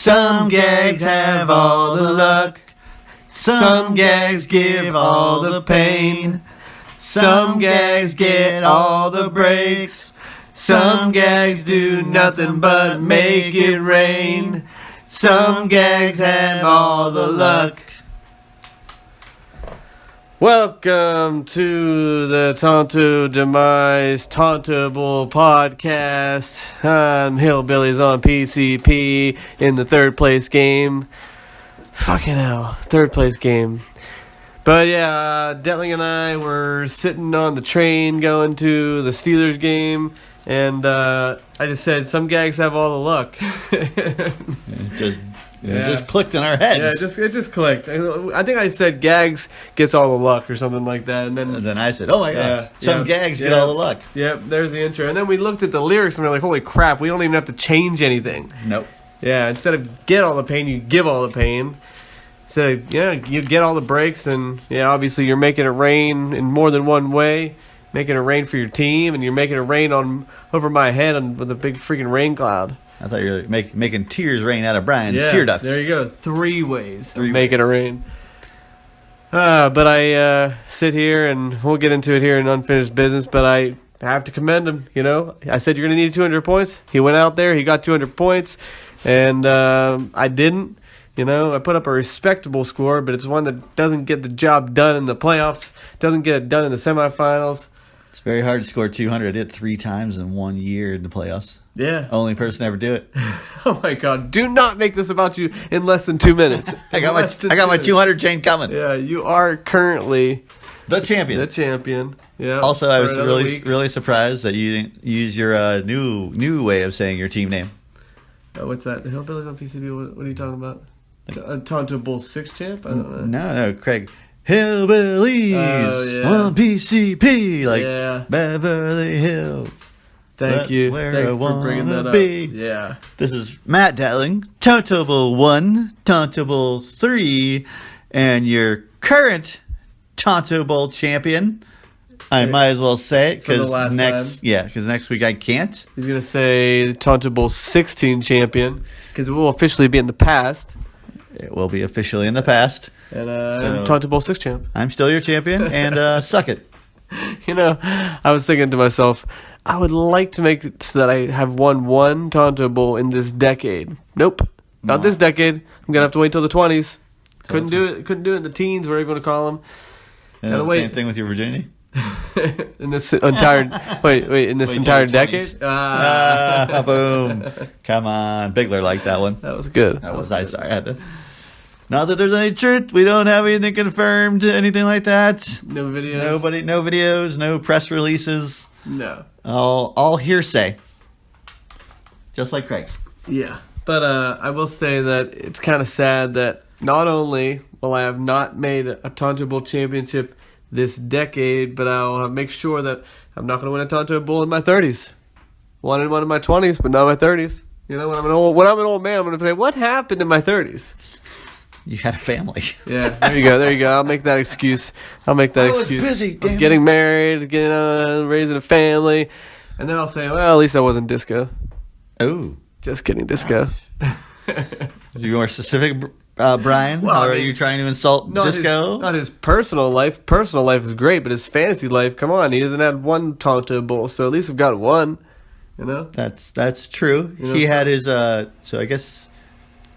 Some gags have all the luck. Some gags give all the pain. Some gags get all the breaks. Some gags do nothing but make it rain. Some gags have all the luck. Welcome to the Tonto Demise Tonto podcast. I'm Hillbillies on PCP in the third place game. Fucking hell, third place game. But yeah, Detling and I were sitting on the train going to the Steelers game, and I just said, some gags have all the luck. It just clicked in our heads. Yeah, it just clicked. I think I said gags gets all the luck or something like that. And then I said, oh my gosh, some gags get all the luck. Yep, there's the intro. And then we looked at the lyrics and we're like, holy crap, we don't even have to change anything. Nope. Yeah, instead of get all the pain, you give all the pain. Instead of, you get all the breaks, and obviously you're making it rain in more than one way. Making it rain for your team, and you're making it rain over my head with a big freaking rain cloud. I thought you were making tears rain out of Brian's tear ducts. There you go. Three ways of making it rain. But I sit here, and we'll get into it here in Unfinished Business, but I have to commend him, I said you're going to need 200 points. He went out there. He got 200 points, and I didn't. I put up a respectable score, but it's one that doesn't get the job done in the playoffs, doesn't get it done in the semifinals. It's very hard to score 200. I did it 3 times in 1 year in the playoffs. Yeah. Only person to ever do it. Oh my God. Do not make this about you in less than 2 minutes. I got my 200 chain coming. Yeah, you are currently the champion. The champion. Yeah. Also, I was really surprised that you didn't use your new way of saying your team name. What's that? The Hillbillies on PCB? What are you talking about? Tonto Bull 6 champ? I don't know. No, Craig. Hillbillies on PCP, Beverly Hills. Thank you. Thanks for bringing that up. Yeah. This is Matt Detling, Tonto Bull 1, Tonto Bull 3, and your current Tonto Bull champion. I might as well say it because next week I can't. He's gonna say Tonto Bull 16 champion because it will officially be in the past. It will be officially in the past. And Tonto Bull 6 champ. I'm still your champion, and suck it. I was thinking to myself, I would like to make it so that I have won one Tonto Bull in this decade. Nope. Not this decade. I'm going to have to wait till the 20s. Couldn't do it in the teens, whatever you want to call them. And same thing with your virginity? In this entire entire decade? Boom. Come on. Bigler liked that one. That was good. Sorry. I had to. Not that there's any truth. We don't have anything confirmed, anything like that. No videos. No videos, no press releases. No. All hearsay. Just like Craig's. Yeah. But I will say that it's kind of sad that not only will I have not made a Tonto Bull championship this decade, but I'll make sure that I'm not going to win a Tonto Bull in my 30s. Won in one in my 20s, but not my 30s. When I'm an old man, I'm going to say, what happened in my 30s? You had a family. Yeah, there you go. I'll make that excuse. I was busy, damn getting married, raising a family, and then I'll say, well, at least I wasn't disco. Oh. Just kidding, disco. Is you more specific, Brian? Or are you trying to insult disco? Not his personal life. Personal life is great, but his fantasy life, come on. He hasn't had one Tonto Bull, so at least I've got one. That's true. He had his, so I guess,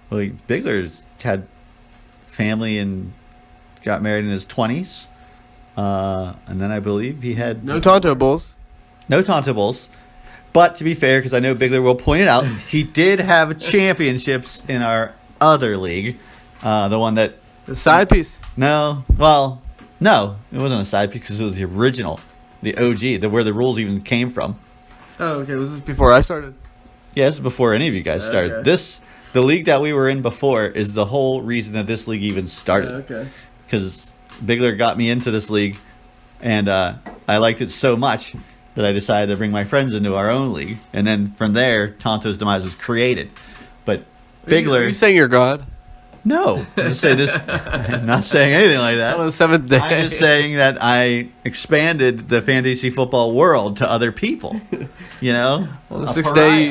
Bigler's had family and got married in his 20s. And then I believe he had... No Tonto Bulls. No Tonto Bulls. But to be fair, because I know Bigler will point it out, he did have championships in our other league. The one that... The side piece? No. Well, no. It wasn't a side piece because it was the original. The OG. Where the rules even came from. Oh, okay. Was this before I started? Yeah, this is before any of you guys started. Okay. The league that we were in before is the whole reason that this league even started. Okay. Because Bigler got me into this league, and I liked it so much that I decided to bring my friends into our own league. And then from there, Tonto's Demise was created. But Bigler... Are you saying you're God? No, I'm just saying this. I'm not saying anything like that. On the seventh day. I'm just saying that I expanded the fantasy football world to other people. You know, on the sixth day,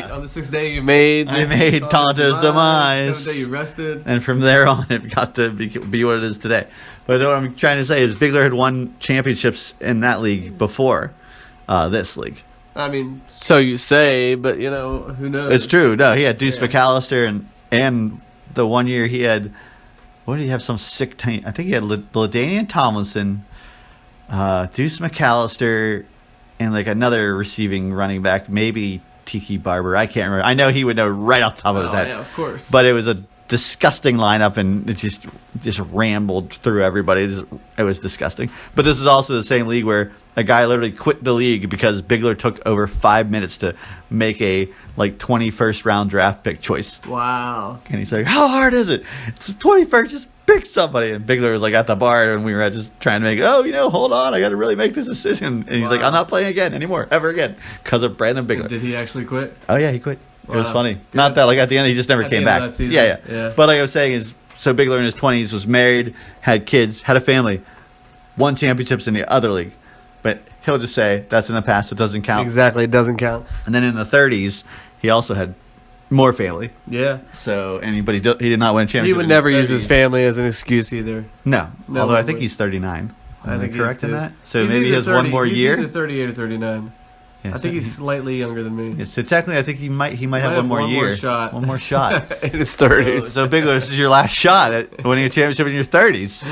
you made Tonto's Demise. Seventh day, you rested, and from there on, it got to be what it is today. But what I'm trying to say is, Bigler had won championships in that league before this league. I mean, so you say, but who knows? It's true. No, he had Deuce McAllister and the one year he had, what did he have? Some sick team. I think he had LaDainian Tomlinson, Deuce McAllister, and like another receiving running back, maybe Tiki Barber. I can't remember. I know he would know right off the top of his head. Yeah, of course. But it was a disgusting lineup, and it just rambled through everybody. It was disgusting. But this is also the same league where a guy literally quit the league because Bigler took over 5 minutes to make a 21st round draft pick choice. Wow. And he's like, how hard is it? It's the 21st, just pick somebody. And Bigler was like at the bar, and we were just trying to make, hold on, I got to really make this decision. And he's like, I'm not playing again anymore, ever again, because of Brandon Bigler. Did he actually quit? Oh, yeah, he quit. Wow. It was funny. Good. Not that, at the end, he just never came back. Yeah. But like I was saying is, so Bigler in his 20s was married, had kids, had a family, won championships in the other league. But he'll just say, that's in the past, it doesn't count. Exactly, it doesn't count. And then in the 30s, he also had more family. Yeah. So, he did not win a championship. He would never use his family as an excuse either. No. Although I think he's 39. Am I correct in that? So maybe he has 1 more year? He's either 38 or 39. Yeah, I think he's slightly younger than me. Yeah, so technically, I think he might have one more year. One more shot. In his 30s. So Bigler, this is your last shot at winning a championship in your 30s.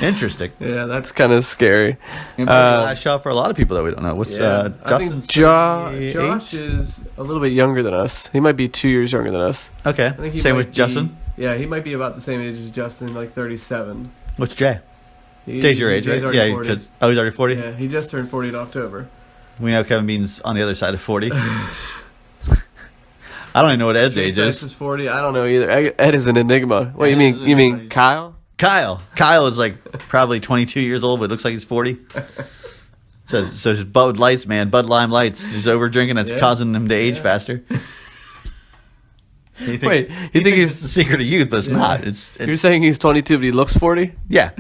Interesting. Yeah, that's kind of scary. Last shot for a lot of people that we don't know. What's I think Josh is a little bit younger than us. He might be 2 years younger than us. Okay. I think same with Justin? Yeah, he might be about the same age as Justin, 37. What's Jay? Jay's your age, right? Yeah, he's already 40? Yeah, he just turned 40 in October. We know Kevin Bean's on the other side of 40. I don't even know what Ed's age is. 40. I don't know either. Ed is an enigma. What you mean? You mean Kyle? Kyle is probably 22 years old, but looks like he's 40. So his Bud Lights, man, Bud Lime Lights. He's over drinking. That's causing him to age faster. You think he's the secret of youth, but it's not. You're saying he's 22, but he looks 40? Yeah.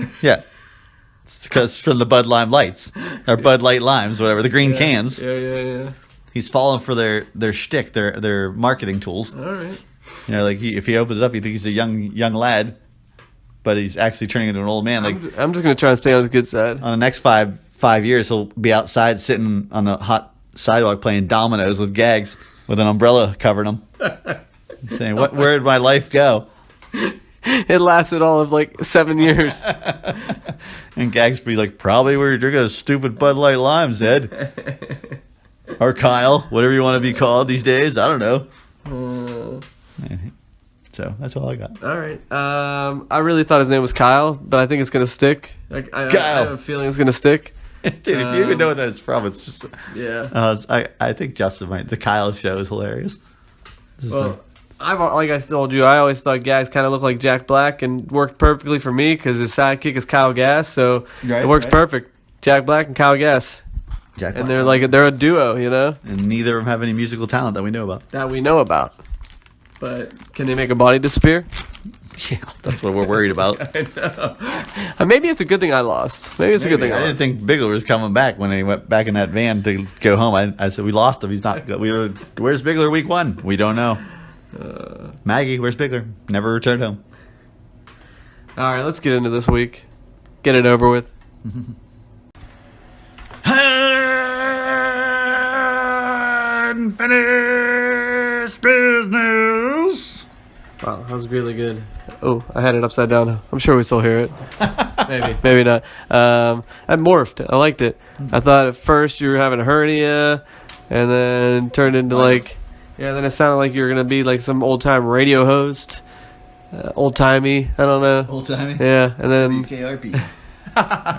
It's because from the Bud Lime Lights or Bud Light Limes, whatever, the green cans. Yeah. He's falling for their shtick, their marketing tools. All right. If he opens it up, you think he's a young lad, but he's actually turning into an old man. I'm just gonna try and stay on his good side. On the next five years, he'll be outside sitting on a hot sidewalk playing dominoes with Gags with an umbrella covering him, saying, "Where did my life go?" It lasted all of 7 years. And Gags be like, probably where you're drinking those stupid Bud Light Limes, Ed. Or Kyle, whatever you want to be called these days. I don't know. So that's all I got. All right. I really thought his name was Kyle, but I think it's going to stick. I have a feeling it's going to stick. Dude, if you even know what that's from, it's just... Yeah. I think Justin might. The Kyle show is hilarious. Like I told you, I always thought Gags kind of looked like Jack Black and worked perfectly for me because his sidekick is Kyle Gass, so it works perfect. Jack Black and Kyle Gass. And they're a duo, And neither of them have any musical talent that we know about. But can they make a body disappear? Yeah, that's what we're worried about. I know. Maybe it's a good thing I lost. Maybe it's a good thing I didn't think Bigler was coming back when he went back in that van to go home. I said, we lost him. He's not. Where's Bigler week 1? We don't know. Maggie, where's Bigler? Never returned home. All right, let's get into this week. Get it over with. Unfinished business. Wow, that was really good. Oh, I had it upside down. I'm sure we still hear it. Maybe not. I morphed. I liked it. I thought at first you were having a hernia, and then turned into then it sounded like you were going to be some old-time radio host. Old-timey, I don't know. Old-timey? Yeah, and then... WKRP.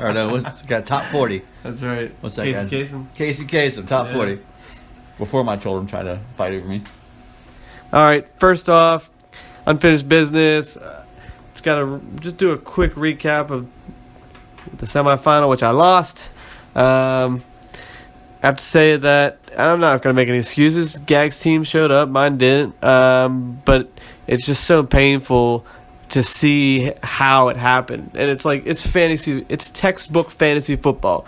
Or no, what's got top 40. That's right. What's that Casey guy? Kasem. Casey Kasem, top 40. Before my children try to fight over me. All right, first off, unfinished business. Just got to do a quick recap of the semifinal, which I lost. I have to say that I'm not going to make any excuses. Gag's team showed up. Mine didn't. But it's just so painful to see how it happened. And it's like it's fantasy. It's textbook fantasy football.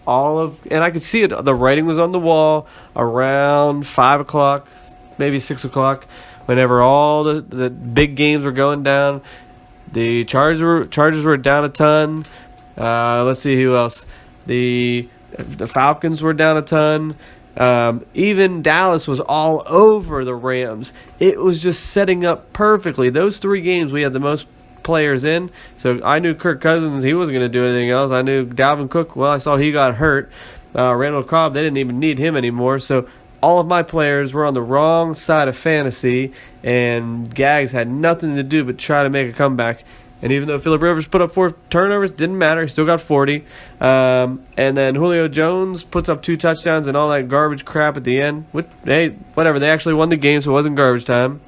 And I could see it. The writing was on the wall around 5 o'clock, maybe 6 o'clock, whenever all the big games were going down. The Chargers were down a ton. Let's see who else. The Falcons were down a ton. Even Dallas was all over the Rams. It was just setting up perfectly. Those 3 games we had the most players in. So I knew Kirk Cousins, he wasn't going to do anything else. I knew Dalvin Cook, well, I saw he got hurt. Randall Cobb, they didn't even need him anymore. So all of my players were on the wrong side of fantasy, and Gags had nothing to do but try to make a comeback. And even though Phillip Rivers put up 4 turnovers, didn't matter. He still got 40. And then Julio Jones puts up 2 touchdowns and all that garbage crap at the end. Hey, whatever. They actually won the game, so it wasn't garbage time.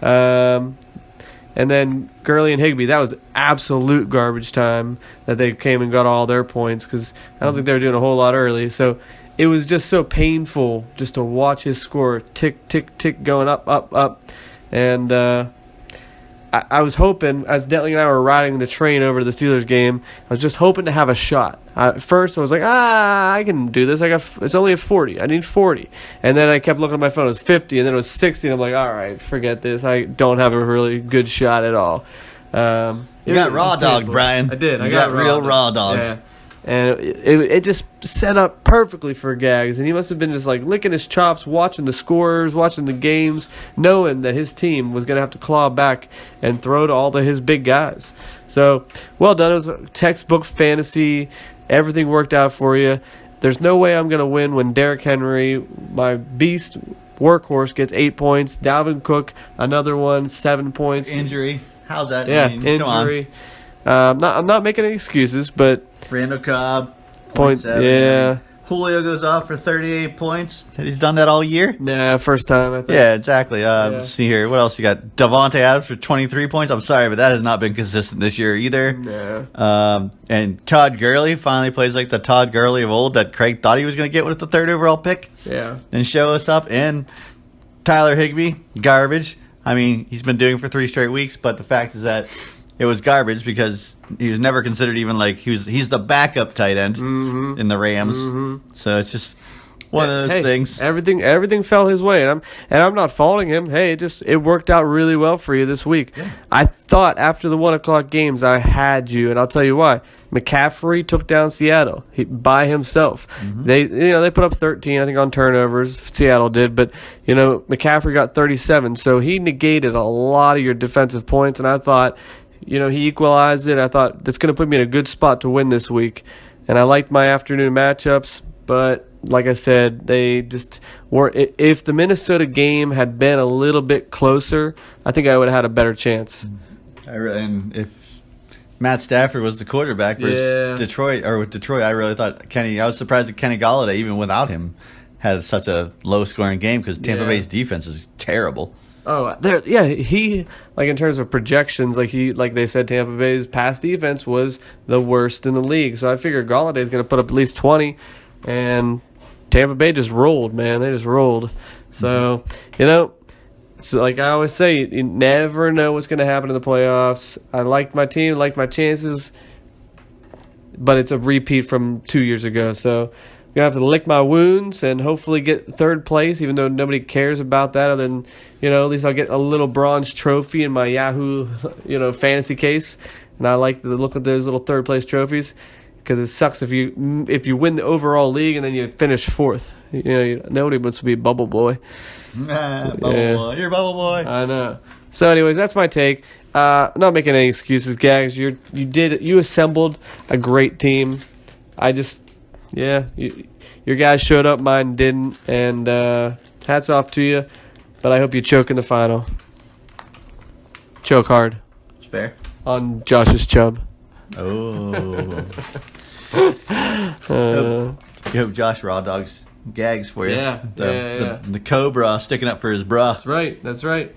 And then Gurley and Higbee, that was absolute garbage time that they came and got all their points because I don't think they were doing a whole lot early. So it was just so painful just to watch his score tick, tick, tick going up, up, up. And I was hoping, as Detling and I were riding the train over to the Steelers game, I was just hoping to have a shot. At first, I was like, I can do this. It's only a 40. I need 40. And then I kept looking at my phone. It was 50, and then it was 60. And I'm like, all right, forget this. I don't have a really good shot at all. You got raw dogged, Brian. I did. I got real raw dogged. Yeah. And it just set up perfectly for Gags. And he must have been just like licking his chops, watching the scores, watching the games, knowing that his team was going to have to claw back and throw to all of his big guys. So, well done. It was textbook fantasy. Everything worked out for you. There's no way I'm going to win when Derrick Henry, my beast workhorse, gets 8 points. Dalvin Cook, another one, 7 points. Injury. How's that? Yeah, injury. I'm not making any excuses, but Randall Cobb, point. Yeah. Julio goes off for 38 points. He's done that all year? Nah, first time, I think. Yeah, exactly. Let's see here. What else you got? Devontae Adams for 23 points. I'm sorry, but that has not been consistent this year either. Nah. And Todd Gurley finally plays like the Todd Gurley of old that Craig thought he was going to get with the 3rd overall pick. Yeah. And show us up. And Tyler Higbee, garbage. I mean, he's been doing it for 3 straight weeks, but the fact is that it was garbage because he was never considered even like he's the backup tight end in the Rams. Mm-hmm. So it's just one of those things. Everything fell his way, and I'm not faulting him. Hey, it worked out really well for you this week. Yeah. I thought after the 1 o'clock games I had you, and I'll tell you why. McCaffrey took down Seattle by himself. Mm-hmm. They put up 13, I think, on turnovers. Seattle did, but McCaffrey got 37, so he negated a lot of your defensive points, and I thought. He equalized it. I thought that's going to put me in a good spot to win this week. And I liked my afternoon matchups, but like I said, they just weren't. If the Minnesota game had been a little bit closer, I think I would have had a better chance. And if Matt Stafford was the quarterback versus Detroit, I really thought I was surprised that Kenny Golladay, even without him, had such a low-scoring game because Tampa Bay's defense is terrible. Oh, he in terms of projections, like they said, Tampa Bay's pass defense was the worst in the league. So I figured Galladay's going to put up at least 20, and Tampa Bay just rolled, man. They just rolled. So so like I always say, you never know what's going to happen in the playoffs. I liked my team, liked my chances, but it's a repeat from 2 years ago. So I'm going to have to lick my wounds and hopefully get 3rd place, even though nobody cares about that other than, at least I'll get a little bronze trophy in my Yahoo, fantasy case. And I like the look of those little 3rd place trophies because it sucks if you win the overall league and then you finish 4th. Nobody wants to be bubble boy. Bubble boy. You're bubble boy. I know. So anyways, that's my take. I'm not making any excuses, Gags. You assembled a great team. Your guys showed up, mine didn't, and hats off to you. But I hope you choke in the final. Choke hard. It's fair. On Josh's chub. Oh. You hope Josh raw dogs Gags for you. Yeah. The Cobra sticking up for his bra. That's right.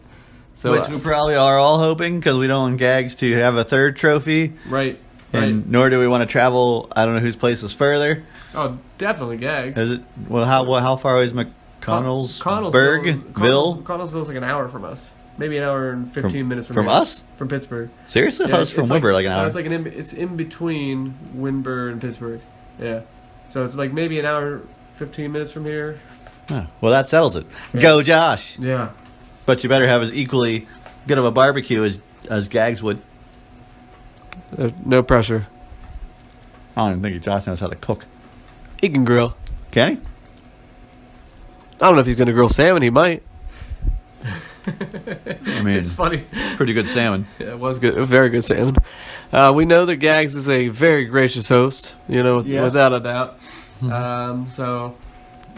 So, which we probably are all hoping because we don't want Gags to have a 3rd trophy. Right. And nor do we want to travel. I don't know whose place is further. Oh, definitely Gags. Is it? Well, how far away is McConnellsville? Connellsville's like an hour from us. maybe an hour and 15 minutes from here. us? From Pittsburgh. Seriously? I thought it was from Wimber, like an hour. No, it's like it's in between Wimber and Pittsburgh. Yeah. So it's like maybe an hour, 15 minutes from here. Oh, well, that settles it. Yeah. Go, Josh. Yeah. But you better have as equally good of a barbecue as Gags would. No pressure. I don't even think Josh knows how to cook. He can grill. Can he? I don't know if he's going to grill salmon. He might. I mean, it's funny. Pretty good salmon. Yeah, it was good. Very good salmon. We know that Gags is a very gracious host, without a doubt. So,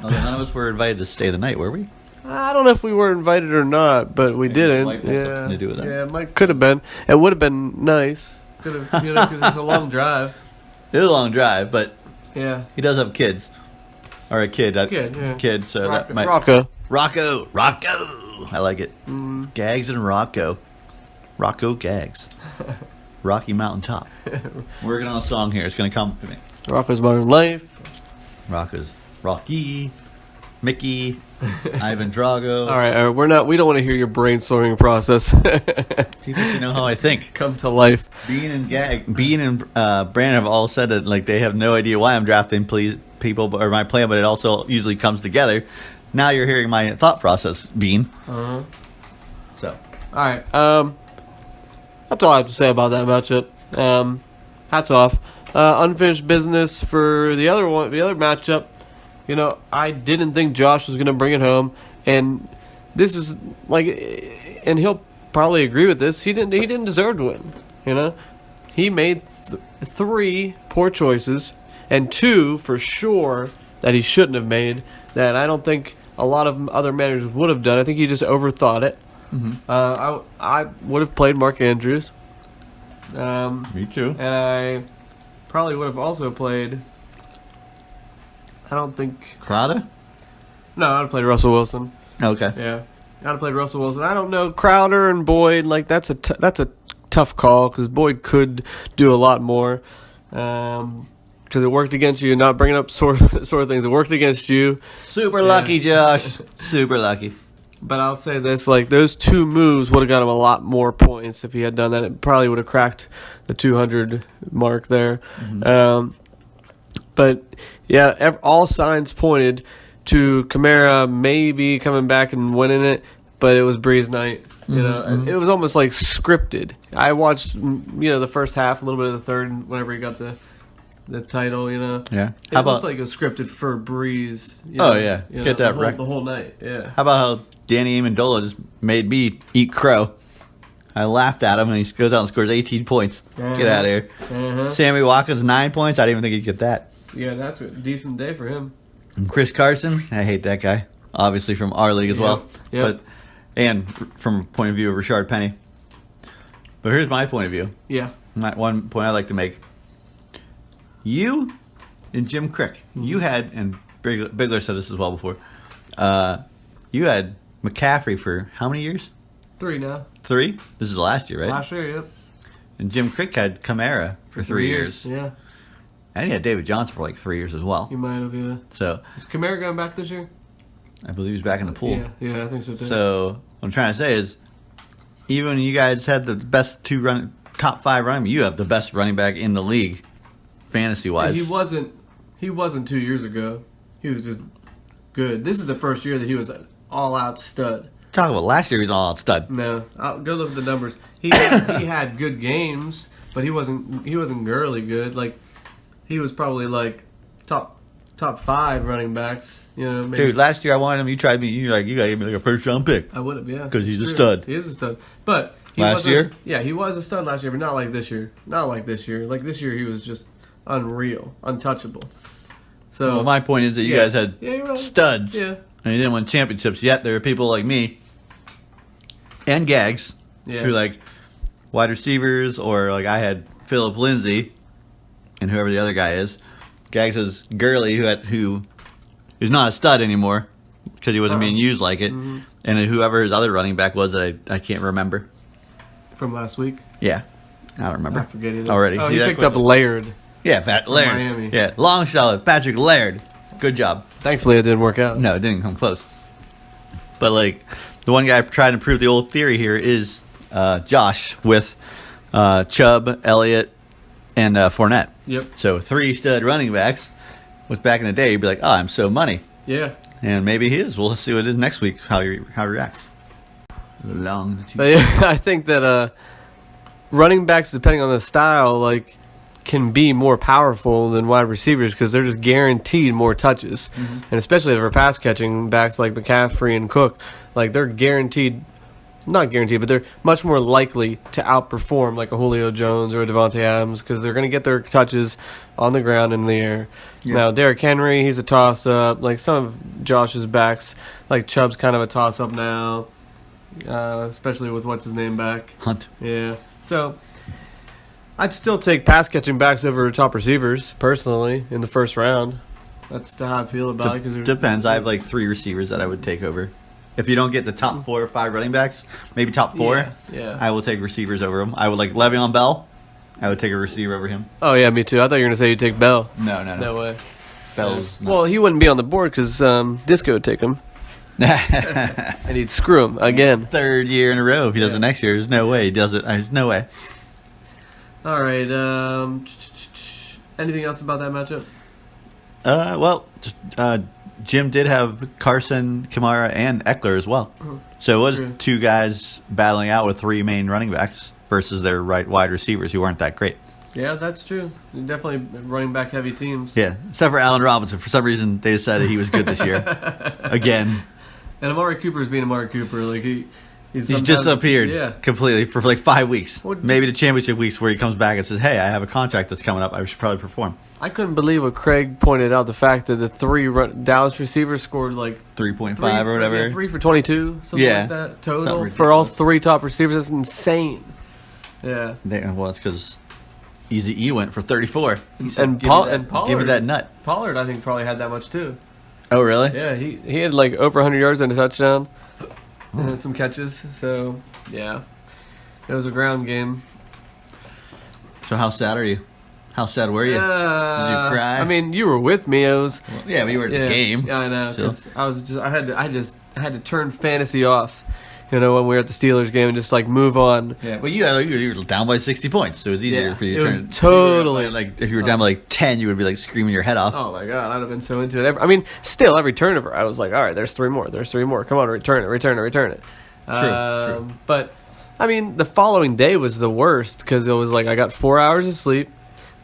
none of us were invited to stay the night, were we? I don't know if we were invited or not, but we didn't. Yeah, to do with that. Yeah, could have been. It would have been nice. Could have, because it's a long drive. It is a long drive, but yeah, he does have kids. Or a kid. Kid, so that might... Rocco. I like it. Gags and Rocco. Rocco Gags. Rocky Mountain Top. Working on a song here. It's going to come to me. Rocco's Modern Life. Rocco's Rocky. Mickey. Ivan Drago. All right, we don't want to hear your brainstorming process. People should know how I think. Come to life. Bean and Brandon have all said that like they have no idea why I'm drafting people or my plan, but it also usually comes together. Now you're hearing my thought process, Bean. Uh-huh. So, all right. That's all I have to say about that matchup. Hats off. Unfinished business for the other matchup. I didn't think Josh was going to bring it home, and this is and he'll probably agree with this. He didn't deserve to win. He made 3 poor choices, and 2 for sure that he shouldn't have made. That I don't think a lot of other managers would have done. I think he just overthought it. Mm-hmm. I would have played Mark Andrews. Me too. And I probably would have also played. I don't think Crowder? No, I'd have played Russell Wilson. Okay. Yeah, I'd have played Russell Wilson. I don't know Crowder and Boyd. That's a tough call because Boyd could do a lot more. Because it worked against you, not bringing up sore things. It worked against you. Super lucky, Josh. Super lucky. But I'll say this: those 2 moves would have got him a lot more points if he had done that. It probably would have cracked the 200 mark there. Mm-hmm. But yeah, all signs pointed to Kamara maybe coming back and winning it, but it was Breeze night. It was almost like scripted. I watched, the first half, a little bit of the third, whenever he got the title. Yeah. It looked like it was scripted for Breeze. Get that right the whole night. Yeah. How about how Danny Amendola just made me eat crow? I laughed at him, and he goes out and scores 18 points. Get out of here. Sammy Watkins, 9 points. I didn't even think he'd get that. Yeah, that's a decent day for him. And Chris Carson, I hate that guy. Obviously from our league as well. Yeah. And from a point of view of Rashard Penny. But here's my point of view. Yeah. One point I like to make. You and Jim Crick, you had, and Bigler said this as well before, you had McCaffrey for how many years? 3 now. 3? This is the last year, right? Last year, yep. And Jim Crick had Kamara for 3 years. Yeah. And he had David Johnson for 3 years as well. He might have, yeah. So is Kamara going back this year? I believe he's back in the pool. Yeah, I think so too. So what I'm trying to say is, even when you guys had the best top 5 running, you have the best running back in the league, fantasy wise. He wasn't 2 years ago. He was just good. This is the first year that he was an all-out stud. Talk about last year, he was an all-out stud. No, I'll go look at the numbers. He had good games, but he wasn't girly good. He was probably top 5 running backs. Maybe. Dude, last year I wanted him. You tried me. You gotta give me a 1st-round pick. I would have, yeah. Because he's a stud. He is a stud. But last year, he was a stud last year, but not like this year. Like this year, he was just unreal, untouchable. So my point is that you guys had studs. Yeah. And you didn't win championships yet. There are people like me and Gags who wide receivers, or I had Philip Lindsay and whoever the other guy is. Gags is Gurley, who is not a stud anymore because he wasn't being used like it. Mm-hmm. And whoever his other running back was that I can't remember. From last week? Yeah. I don't remember. I forget either. Already. Oh, you picked up Laird. Yeah, Laird. Miami. Yeah, long shot, Patrick Laird. Good job. Thankfully, it didn't work out. No, it didn't come close. But like the one guy trying to prove the old theory here is Josh with Chubb, Elliott, and Fournette. Yep. So 3 stud running backs. Which back in the day, you'd be like, "Oh, I'm so money." Yeah. And maybe he is. We'll see what it is next week. How he reacts. But yeah, I think that running backs, depending on the style, like can be more powerful than wide receivers because they're just guaranteed more touches, and especially for pass catching backs like McCaffrey and Cook, like they're guaranteed. Not guaranteed, but they're much more likely to outperform like a Julio Jones or a Devontae Adams because they're going to get their touches on the ground and in the air. Yeah. Now, Derrick Henry, he's a toss-up. Like some of Josh's backs, like Chubb's kind of a toss-up now, especially with what's-his-name back. Hunt. Yeah. So, I'd still take pass-catching backs over top receivers, personally, in the first round. That's how I feel about it. 'Cause depends. I have like 3 receivers that I would take over. If you don't get the top 4 or 5 running backs, maybe top 4, yeah. I will take receivers over them. I would like Le'Veon Bell. I would take a receiver over him. Oh, yeah, me too. I thought you were going to say you'd take Bell. No. No way. Bell's not. Well, he wouldn't be on the board because Disco would take him. And he'd screw him again. 3rd year in a row. If he does it next year, there's no way he does it. There's no way. All right. Anything else about that matchup? Jim did have Carson, Kamara, and Eckler as well. So it was 2 guys battling out with 3 main running backs versus their wide receivers who weren't that great. Yeah, that's true. Definitely running back heavy teams. Yeah, except for Allen Robinson. For some reason, they decided he was good this year. Again. And Amari Cooper's being Amari Cooper. Like he's disappeared completely for like 5 weeks. Maybe the championship weeks where he comes back and says, "Hey, I have a contract that's coming up. I should probably perform." I couldn't believe what Craig pointed out, the fact that the 3 Dallas receivers scored like 3.5 or whatever. 3 for 22, something like that, total. For all 3 top receivers, that's insane. Yeah. Well, it's because Easy E went for 34. And Pollard. Give me that nut. Pollard, I think, probably had that much too. Oh, really? Yeah, he had like over 100 yards and a touchdown. And some catches. So, yeah. It was a ground game. So how sad are you? How sad were you? Did you cry? I mean, you were with me. It was. Well, yeah, we were at the game. Yeah, I know. So. I had to turn fantasy off. You know, when we were at the Steelers game and just like move on. Yeah, but you were down by 60 points, so it was easier for you to turn. It was totally like if you were down by like 10, you would be like screaming your head off. Oh my god, I'd have been so into it. I mean, still every turnover, I was like, all right, there's 3 more. Come on, return it. True. But I mean, the following day was the worst because it was like I got 4 hours of sleep.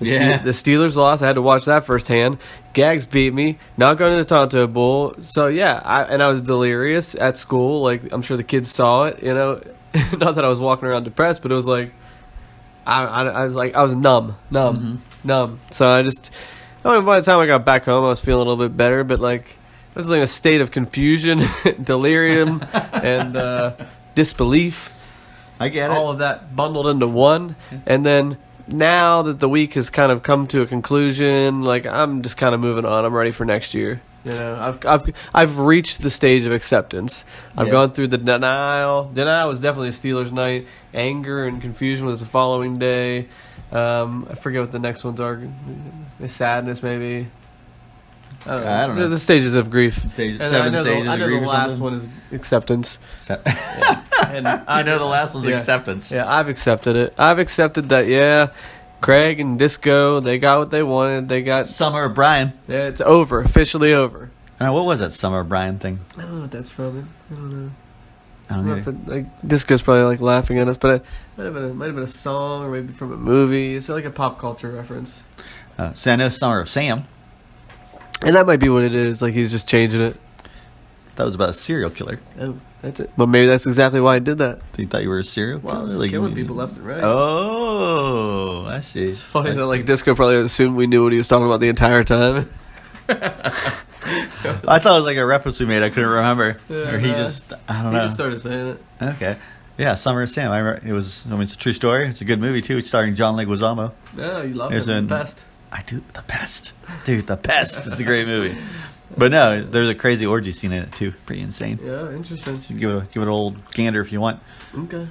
The Steelers lost. I had to watch that firsthand. Gags beat me. Not going to the Tonto Bowl. So, yeah, I was delirious at school. Like, I'm sure the kids saw it, you know. Not that I was walking around depressed, but it was like, I was numb. So I mean, by the time I got back home, I was feeling a little bit better. But, like, I was in a state of confusion, delirium, and disbelief. I get it. All of that bundled into one. And then now that the week has kind of come to a conclusion, like I'm just kind of moving on. I'm ready for next year. You know, I've reached the stage of acceptance. I've gone through the denial. Denial was definitely a Steelers night. Anger and confusion was the following day. I forget what the next ones are. Sadness, maybe. I don't know. The stages of grief. 7 stages of grief. I know the last one is acceptance. And I know the last one's acceptance. Yeah, I've accepted it. I've accepted that, Craig and Disco, they got what they wanted. They got Summer of Brian. Yeah, it's over. Officially over. What was that Summer of Brian thing? I don't know what that's from. I don't know. I don't know. Disco's probably like laughing at us, but it might have been a song or maybe from a movie. It's like a pop culture reference. So I know Summer of Sam. And that might be what it is. Like he's just changing it. That was about a serial killer. Oh, that's it. But maybe that's exactly why I did that. You thought you were a serial killer? Well, like killing people left and right. Oh, I see. It's funny that like Disco probably assumed we knew what he was talking about the entire time. I thought it was like a reference we made. I couldn't remember. Yeah, or he just, I don't know. He just started saying it. Okay. Yeah, Summer of Sam. It's a true story. It's a good movie, too. It's starring John Leguizamo. Yeah, you love it. The best. I do. The best. Dude, the best. It's a great movie. But no, there's a crazy orgy scene in it, too. Pretty insane. Yeah, interesting. So give it an old gander if you want. Okay.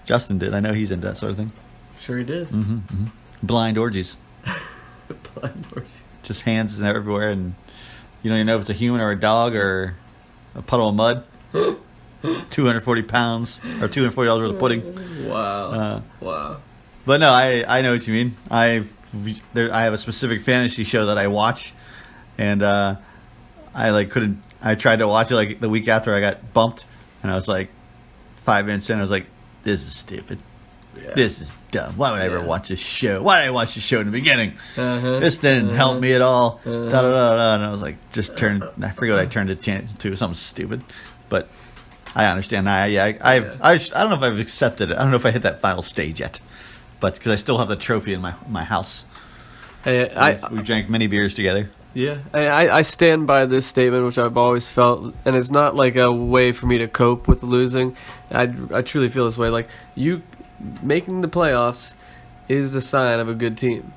Justin did. I know he's into that sort of thing. Sure he did. Mm-hmm, mm-hmm. Blind orgies. Blind orgies. Just hands everywhere, and you don't even know if it's a human or a dog or a puddle of mud. 240 pounds or $240 worth of pudding. Wow. Wow. But no, I know what you mean. I have a specific fantasy show that I watch, and I couldn't. I tried to watch it like the week after I got bumped, and I was like 5 minutes in. I was like, "This is stupid. Yeah. This is dumb. Why would I ever watch this show? Why did I watch this show in the beginning? Uh-huh. This didn't help me at all." Da, da, da, da. And I was like, I forget what I turned it to, something stupid, but I understand. I don't know if I've accepted it. I don't know if I hit that final stage yet. But because I still have the trophy in my house. We drank many beers together. Yeah, I stand by this statement, which I've always felt, and it's not like a way for me to cope with losing. I truly feel this way. Like, you making the playoffs is a sign of a good team.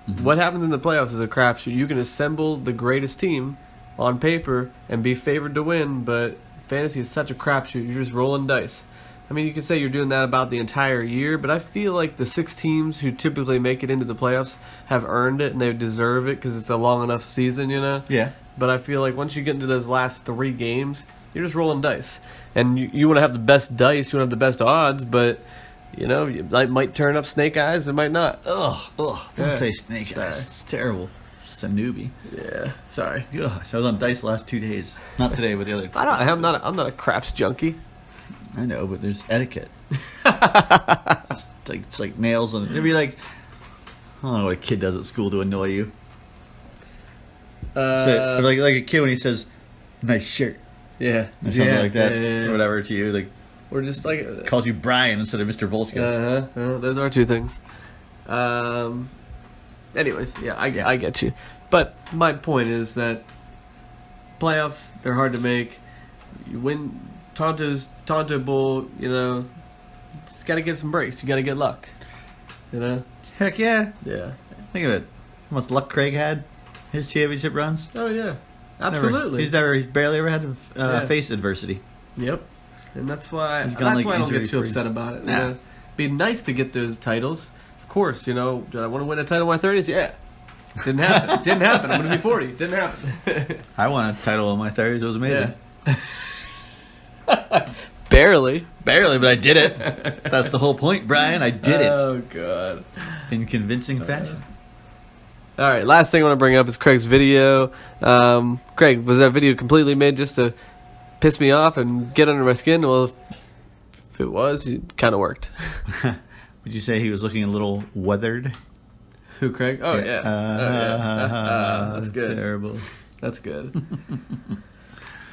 Mm-hmm. What happens in the playoffs is a crapshoot. You can assemble the greatest team on paper and be favored to win, but fantasy is such a crapshoot. You're just rolling dice. I mean, you can say you're doing that about the entire year, but I feel like the 6 teams who typically make it into the playoffs have earned it, and they deserve it because it's a long enough season, you know? Yeah. But I feel like once you get into those last 3 games, you're just rolling dice. And you want to have the best dice, you want to have the best odds, but, you know, it might turn up snake eyes, it might not. Don't say snake eyes. It's terrible. It's a newbie. Yeah, sorry. Gosh, I was on dice the last 2 days. Not today, but the other. I'm not a craps junkie. I know, but there's etiquette. It's like nails on it. It'd be like, I don't know what a kid does at school to annoy you. So, like a kid when he says, "Nice shirt." Yeah. Or something like that. Yeah. Or whatever to you. Like, or just like calls you Brian instead of Mr. Volsky. Those are 2 things. Anyways, I get you. But my point is that playoffs, they're hard to make. You win Tonto Bowl, you know, just got to get some breaks. You got to get luck, you know? Heck yeah. Yeah. Think of it. How much luck Craig had his championship runs. Oh, yeah. Absolutely. He's barely ever had to face adversity. Yep. And that's why I don't get too upset about it. Nah. You know? Be nice to get those titles. Of course, you know, do I want to win a title in my 30s? Yeah. Didn't happen. Didn't happen. I'm going to be 40. Didn't happen. I won a title in my 30s. It was amazing. Yeah. Barely, but I did it. That's the whole point, Brian. I did it. Oh, God. In convincing fashion. All right, last thing I want to bring up is Craig's video. Craig, was that video completely made just to piss me off and get under my skin? Well, if it was, it kind of worked. Would you say he was looking a little weathered? Who, Craig? Oh, yeah. That's good. Terrible. That's good.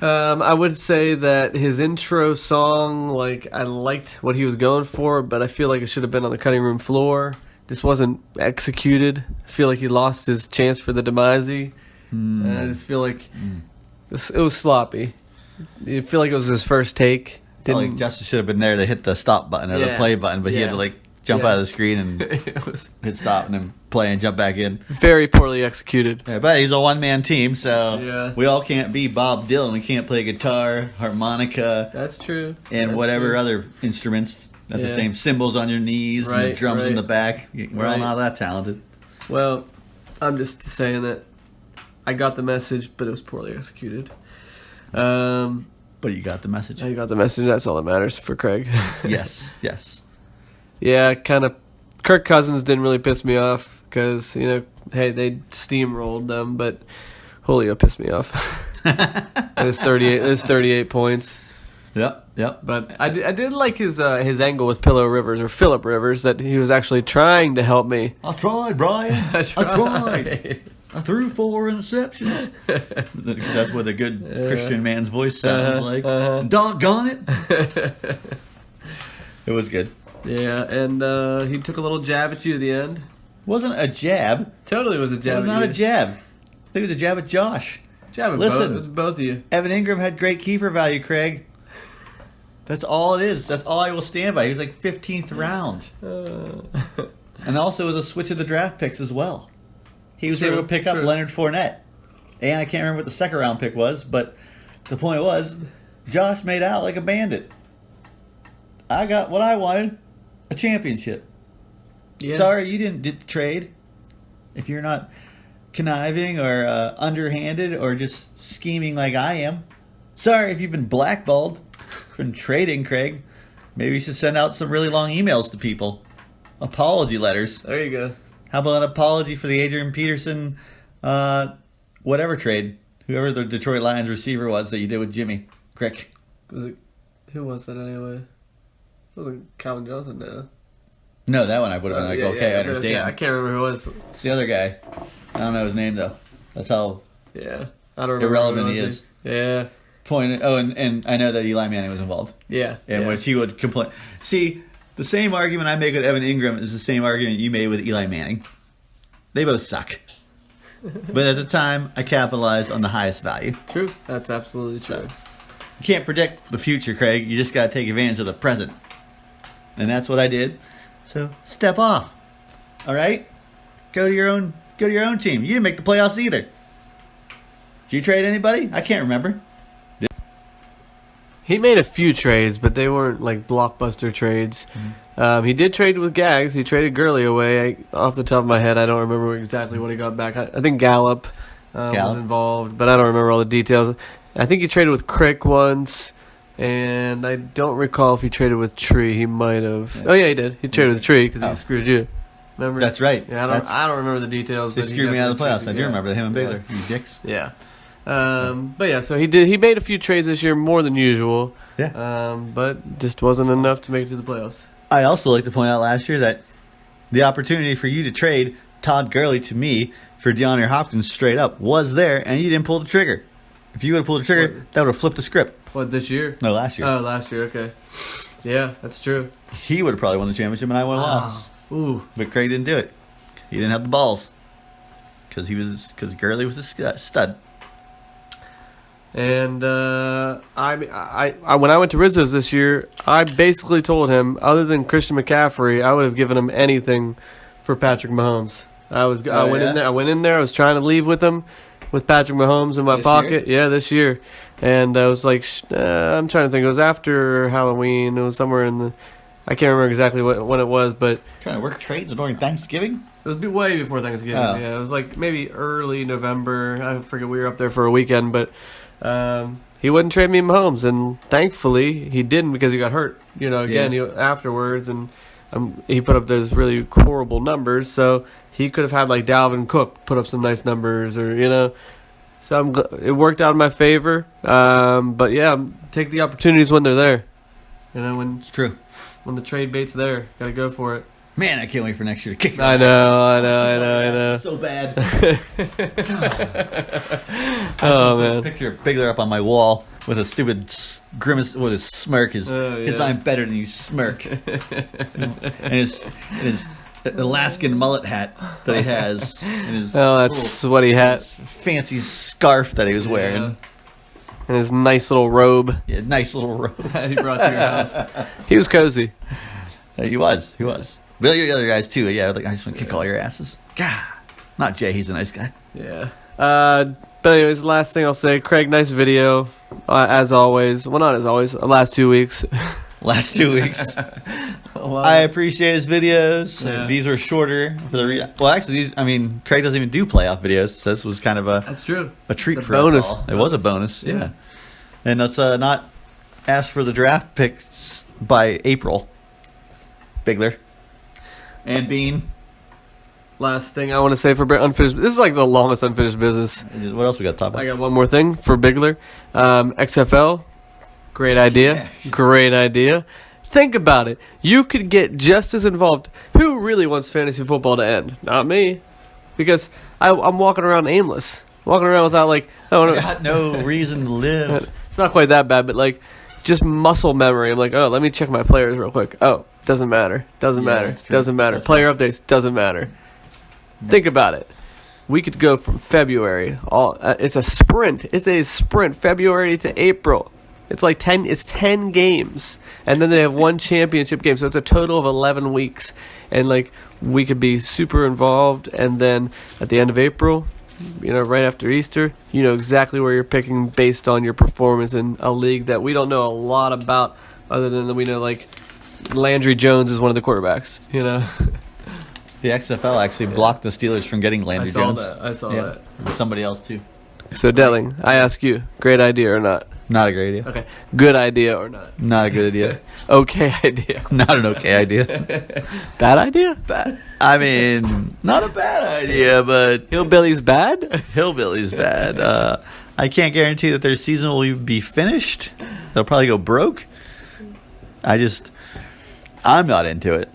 I would say that his intro song, like, I liked what he was going for, but I feel like it should have been on the cutting room floor. Just wasn't executed. I feel like he lost his chance for the Demise. And I just feel like it was sloppy. I feel like it was his first take. Like Justice should have been there to hit the stop button or the play button, but he had to like jump out of the screen and hit stop and then play and jump back in. Very poorly executed. Yeah, but he's a one-man team, so we all can't be Bob Dylan. We can't play guitar, harmonica. That's true. And That's whatever true. other instruments. At the same cymbals on your knees and the drums in the back. We're all not that talented. Well, I'm just saying that I got the message, but it was poorly executed. But you got the message. I got the message. That's all that matters for Craig. Yes. Yeah, kind of. Kirk Cousins didn't really piss me off because, you know, hey, they steamrolled them, but Julio pissed me off. It was 38 points. Yep. But I did like his angle with Phillip Rivers, that he was actually trying to help me. I tried, Brian. I tried. I threw 4 interceptions. That's what a good Christian man's voice sounds like. Doggone it. It was good. Yeah, and he took a little jab at you at the end. Wasn't a jab. Totally was a jab. It was not a jab. I think it was a jab at Josh. Listen, it was both of you. Evan Ingram had great keeper value, Craig. That's all it is. That's all I will stand by. He was like 15th round. And also it was a switch of the draft picks as well. He was able to pick up Leonard Fournette. And I can't remember what the second round pick was, but the point was, Josh made out like a bandit. I got what I wanted, a championship. Yeah. Sorry you didn't get the trade. If you're not conniving or underhanded or just scheming like I am. Sorry if you've been blackballed from trading, Craig. Maybe you should send out some really long emails to people. Apology letters. There you go. How about an apology for the Adrian Peterson, whatever trade? Whoever the Detroit Lions receiver was that you did with Jimmy Crick. Who was that anyway? It wasn't Calvin Johnson, no. No, that one I would have been I understand. Okay. I can't remember who it was. It's the other guy. I don't know his name, though. That's how Yeah. I don't remember irrelevant he is. Yeah. And I know that Eli Manning was involved. Yeah. In which he would complain. See, the same argument I make with Evan Ingram is the same argument you made with Eli Manning. They both suck. But at the time, I capitalized on the highest value. True. That's absolutely true. You can't predict the future, Craig. You just got to take advantage of the present. And that's what I did. So step off. All right? Go to your own team. You didn't make the playoffs either. Did you trade anybody? I can't remember. He made a few trades, but they weren't like blockbuster trades. Mm-hmm. He did trade with Gags. He traded Gurley away. Off the top of my head, I don't remember exactly what he got back. I think Gallup was involved, but I don't remember all the details. I think he traded with Crick once, and I don't recall if he traded with Tree. He might have. Yeah. Oh yeah, he did. He traded with Tree because he screwed you. Remember? That's right. Yeah, I don't remember the details. They screwed me out of the playoffs. I do remember him and Baylor. You dicks. Yeah. But yeah, so he made a few trades this year, more than usual. Yeah. But just wasn't enough to make it to the playoffs. I'd also like to point out last year that the opportunity for you to trade Todd Gurley to me for DeAndre Hopkins straight up was there, and you didn't pull the trigger. If you would have pulled the trigger, that would have flipped the script. What, this year? No, last year. Oh, last year, okay. Yeah, that's true. He would have probably won the championship, and I would have lost. Ooh. But Craig didn't do it. He didn't have the balls. Because Gurley was a stud. And when I went to Rizzo's this year, I basically told him, other than Christian McCaffrey, I would have given him anything for Patrick Mahomes. I went in there. I was trying to leave with him, with Patrick Mahomes in my pocket. Year? Yeah, this year. And I was like, I'm trying to think. It was after Halloween. It was somewhere in the, I can't remember exactly when it was, but trying to work trades during Thanksgiving. It was way before Thanksgiving. Oh. Yeah, it was like maybe early November. I forget. We were up there for a weekend, but. He wouldn't trade me Mahomes, and thankfully he didn't because he got hurt. Afterwards, and he put up those really horrible numbers. So he could have had like Dalvin Cook put up some nice numbers, or So it worked out in my favor. But yeah, take the opportunities when they're there. When it's true. When the trade bait's there, gotta go for it. Man, I can't wait for next year to kick. I know. So bad. Oh man! Picture of Bigler up on my wall with a stupid grimace, with his smirk, his "I'm better than you" smirk, and his Alaskan mullet hat that he has, and his sweaty hat, fancy scarf that he was wearing. And his nice little robe. Yeah, nice little robe. He brought to your house. He was cozy. He was. But the other guys too. Yeah, I just want to kick all your asses. God, not Jay. He's a nice guy. Yeah. But anyways, last thing I'll say, Craig, nice video, as always. Well, not as always. The last 2 weeks. Last 2 weeks. I appreciate his videos. Yeah. These were shorter for the actually, Craig doesn't even do playoff videos, so this was kind of that's true. A treat for bonus. us all. It was a bonus. Yeah. And let's not ask for the draft picks by April. Bigler. And Bean. Last thing I want to say for unfinished. This is like the longest unfinished business. What else we got to talk about? I got one more thing for Bigler. XFL. Great idea. Yeah. Great idea. Think about it. You could get just as involved. Who really wants fantasy football to end? Not me. Because I'm walking around aimless. Walking around without I got no reason to live. It's not quite that bad, but just muscle memory. I'm like, oh, let me check my players real quick. Oh, doesn't matter. Doesn't matter. Doesn't matter. Player updates doesn't matter. Think about it. We could go from February. It's a sprint. It's a sprint. February to April. It's 10 games, and then they have one championship game. So it's a total of 11 weeks, and we could be super involved. And then at the end of April, right after Easter, exactly where you're picking based on your performance in a league that we don't know a lot about, other than that we know Landry Jones is one of the quarterbacks. The XFL actually blocked the Steelers from getting Landry Jones. I saw that. And somebody else too. So, Delling, I ask you, great idea or not? Not a great idea. Okay. Good idea or not? Not a good idea. Okay idea. Not an okay idea. Bad idea? Bad. I mean, not a bad idea, but Hillbilly's bad? Hillbilly's bad. I can't guarantee that their season will be finished. They'll probably go broke. I'm not into it.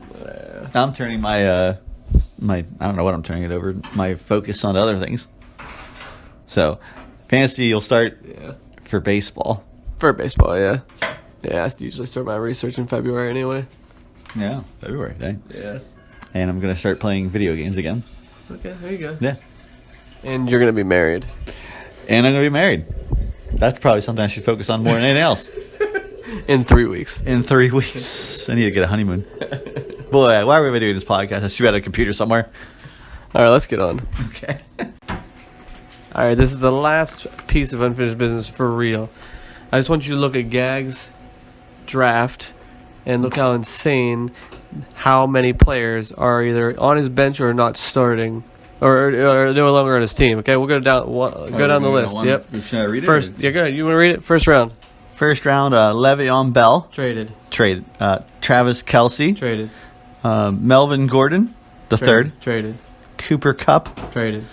I'm turning my I don't know what I'm turning it over. My focus on other things. So, fantasy, you'll start for baseball. For baseball, yeah. Yeah, I usually start my research in February anyway. Yeah, February. Dang. Yeah. And I'm going to start playing video games again. Okay, there you go. Yeah. And you're going to be married. And I'm going to be married. That's probably something I should focus on more than anything else. In 3 weeks. In 3 weeks. I need to get a honeymoon. Boy, why are we doing this podcast? I should be at a computer somewhere. All right, let's get on. Okay. All right, this is the last piece of unfinished business for real. I just want you to look at Gag's draft and look how insane how many players are either on his bench or not starting or no longer on his team. Okay, we'll go down the list. Yep. Should I read it? First, yeah, go ahead. You want to read it? First round. First round, Le'Veon Bell. Traded. Travis Kelce. Traded. Melvin Gordon, the third. Traded. Cooper Kupp. Traded.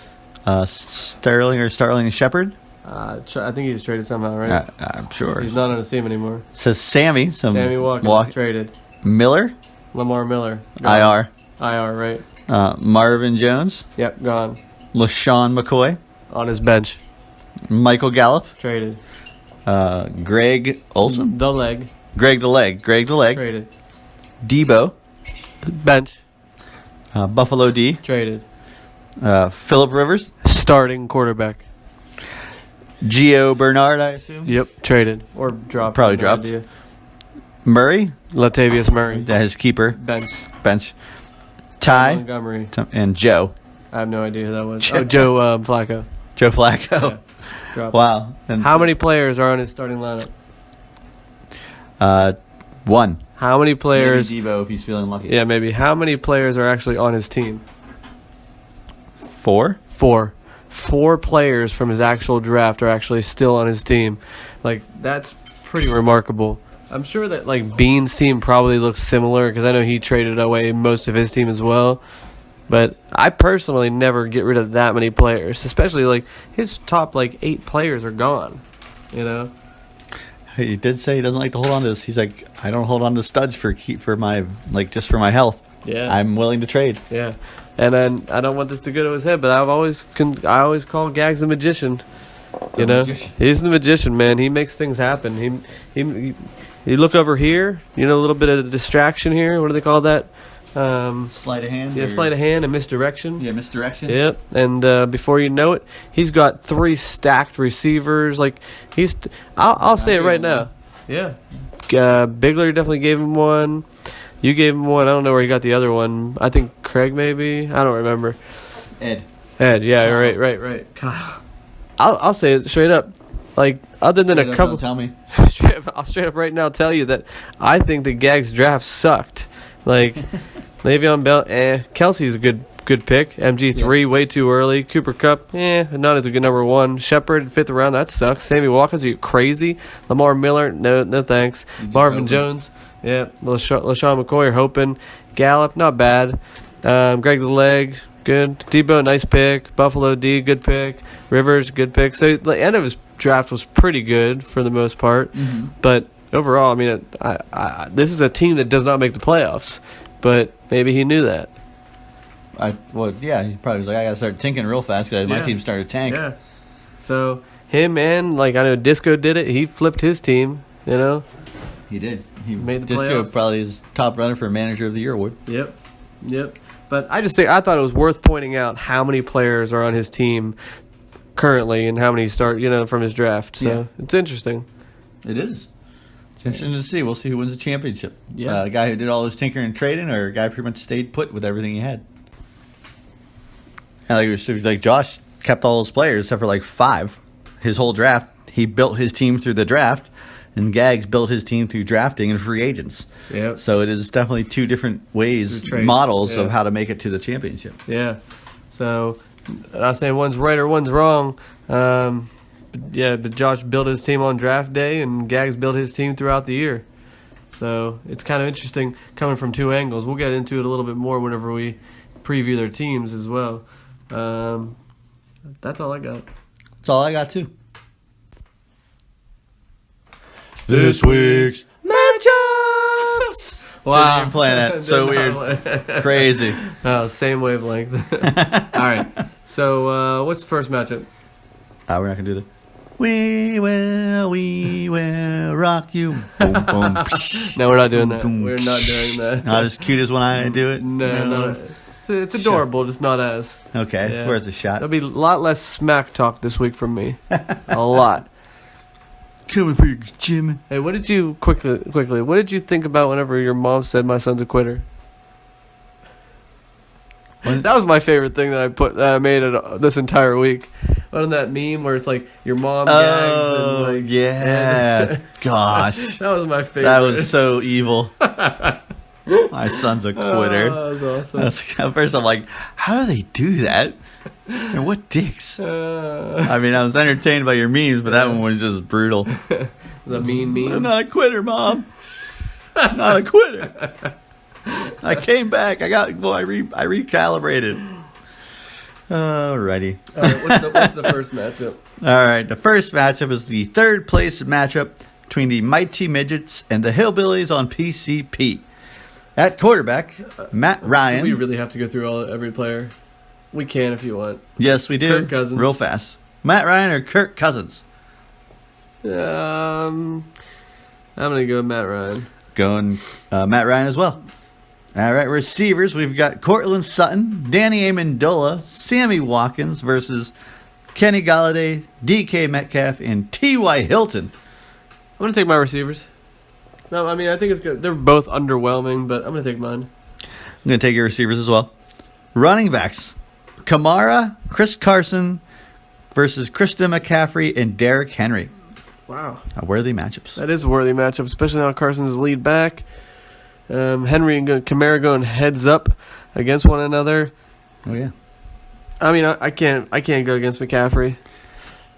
Starling Shepard. I think he was traded somehow, right? I'm sure. He's not on his team anymore. Says Sammy. Sammy Watkins traded. Miller. Lamar Miller. Gone. IR, right? Marvin Jones. Yep, gone. LaShawn McCoy. On his bench. Michael Gallup. Traded. Greg Olson. The leg. Greg the leg. Traded. Debo. Bench. Buffalo D. Traded. Phillip Rivers. Starting quarterback. Gio Bernard, I assume. Yep, traded. Or dropped. Probably dropped. Idea. Murray. Latavius Murray. His keeper. Bench. Ty. Montgomery. And Joe. I have no idea who that was. Joe Flacco. Joe Flacco. Yeah, wow. And how many players are on his starting lineup? One. How many players? Maybe Debo if he's feeling lucky. Yeah, maybe. How many players are actually on his team? 4? 4. 4 players from his actual draft are actually still on his team. Like, that's pretty remarkable. I'm sure that, like, Bean's team probably looks similar because I know he traded away most of his team as well. But I personally never get rid of that many players, especially, like, his top, like, 8 players are gone, you know? He did say he doesn't like to hold on to this. He's like, I don't hold on to studs for my, like, just for my health. Yeah. I'm willing to trade. Yeah. And then I don't want this to go to his head, but I always call Gags a magician. You know, he's the magician, man. He makes things happen. He you look over here, you know, a little bit of distraction here. What do they call that? Sleight of hand. Yeah, sleight of hand and misdirection. Yeah, misdirection. Yep. And before you know it, he's got 3 stacked receivers. Like I'll say it right now. Yeah. Bigler definitely gave him one. You gave him one. I don't know where you got the other one. I think Craig maybe. I don't remember. Ed. Yeah. Right. Kyle. I'll say it straight up. Like other than straight a couple. Don't tell me. I'll straight up right now tell you that I think the Gags draft sucked. Like Le'Veon Bell. Kelsey's a good pick. MG3 way too early. Cooper Kupp. Not as a good number 1. Shepard 5th round. That sucks. Sammy Watkins. Are you crazy? Lamar Miller. No thanks. Marvin Jones. Yeah, LaShawn McCoy, hoping. Gallup, not bad. Greg the Leg, good. Debo, nice pick. Buffalo D, good pick. Rivers, good pick. So the end of his draft was pretty good for the most part. Mm-hmm. But overall, I mean, this is a team that does not make the playoffs. But maybe he knew that. He probably was like, I got to start tinking real fast because my team started to tank. Yeah. So him and, like, I know Disco did it. He flipped his team, you know. He did. He made the Disco playoffs. Probably his top runner for Manager of the Year award. Yep. But I thought it was worth pointing out how many players are on his team currently and how many start, you know, from his draft. So it's interesting. It is. It's interesting to see. We'll see who wins the championship. Yeah. A guy who did all his tinkering and trading, or a guy who pretty much stayed put with everything he had. And like Josh kept all his players except for like 5. His whole draft, he built his team through the draft. And Gags built his team through drafting and free agents. Yeah. So it is definitely 2 different ways, models of how to make it to the championship. Yeah. So I'm not saying one's right or one's wrong. but Josh built his team on draft day, and Gags built his team throughout the year. So it's kind of interesting coming from two angles. We'll get into it a little bit more whenever we preview their teams as well. That's all I got. That's all I got, too. This week's matchups! Wow. Didn't even plan that. So weird. Crazy. Oh, same wavelength. All right. So what's the first matchup? We're not going to do that. We will rock you. Boom, boom. No, we're not doing that. We're not doing that. Not as cute as when I do it? No. It's adorable, just not as. Okay, Yeah. it's worth a shot. There'll be a lot less smack talk this week from me. A lot. Coming for you, Jimmy. Hey, what did you what did you think about whenever your mom said my son's a quitter? What? That was my favorite thing that I made this entire week. Wasn't that meme where it's like your mom gags and like yeah. Gosh. that was my favorite. That was so evil. My son's a quitter. Oh, that was awesome. At first I'm like, how do they do that? And what dicks? I mean, I was entertained by your memes, but that one was just brutal. The mean meme. I'm not a quitter, Mom. I'm not a quitter. I came back. I recalibrated. Alrighty. All right, what's the first matchup? All right, the first matchup is the third place matchup between the Mighty Midgets and the Hillbillies on PCP. At quarterback, Matt Ryan. We really have to go through every player. We can if you want. Yes, we do. Kirk Cousins. Real fast. Matt Ryan or Kirk Cousins? I'm gonna go with Matt Ryan. Going Matt Ryan as well. All right, receivers, we've got Cortland Sutton, Danny Amendola, Sammy Watkins versus Kenny Galladay, DK Metcalf, and T.Y. Hilton. I'm gonna take my receivers. No, I mean I think it's good. They're both underwhelming, but I'm gonna take mine. I'm going to take your receivers as well. Running backs, Kamara, Chris Carson versus Christian McCaffrey and Derrick Henry. Wow. Worthy matchups. That is a worthy matchup, especially now Carson's the lead back. Henry and Kamara going heads up against one another. Oh yeah. I mean, I can't go against McCaffrey,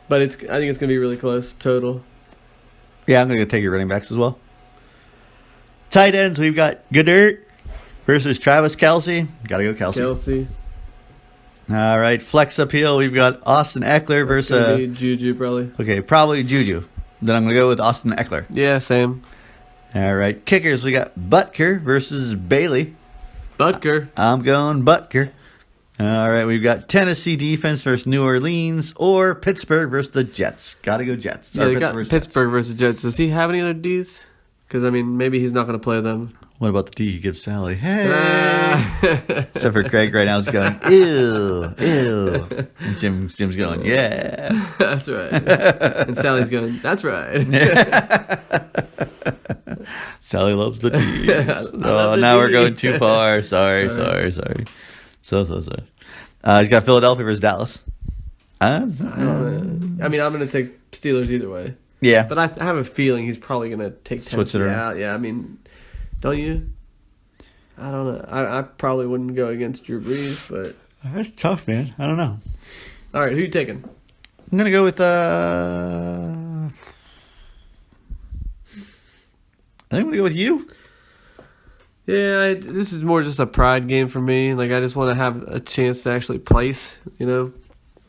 but I think it's gonna be really close total. Yeah, I'm going to take your running backs as well. Tight ends, we've got Goddard versus Travis Kelce. Got to go Kelce. All right, flex appeal, we've got Austin Eckler versus Juju probably. Okay, probably Juju. Then I'm going to go with Austin Eckler. Yeah, same. All right, kickers, we got Butker versus Bailey. Butker. I'm going Butker. All right, we've got Tennessee defense versus New Orleans or Pittsburgh versus the Jets. Got to go Jets. Yeah, they got Pittsburgh versus Jets. Does he have any other Ds? Because, I mean, maybe he's not going to play them. What about the D he gives Sally? Hey! Except for Craig right now is going, ew, ew. And Jim's going, yeah. That's right. And Sally's going, that's right. Sally loves the D's. Now we're going too far. Sorry. So. He's got Philadelphia versus Dallas. I mean, I'm going to take Steelers either way. Yeah. But I have a feeling he's probably going to take Switch it around. out. Yeah, I mean, don't you? I don't know. I probably wouldn't go against Drew Brees, but... That's tough, man. I don't know. All right, who you taking? I'm going to go with... I think I'm going to go with you. Yeah, this is more just a pride game for me. Like, I just want to have a chance to actually place, you know?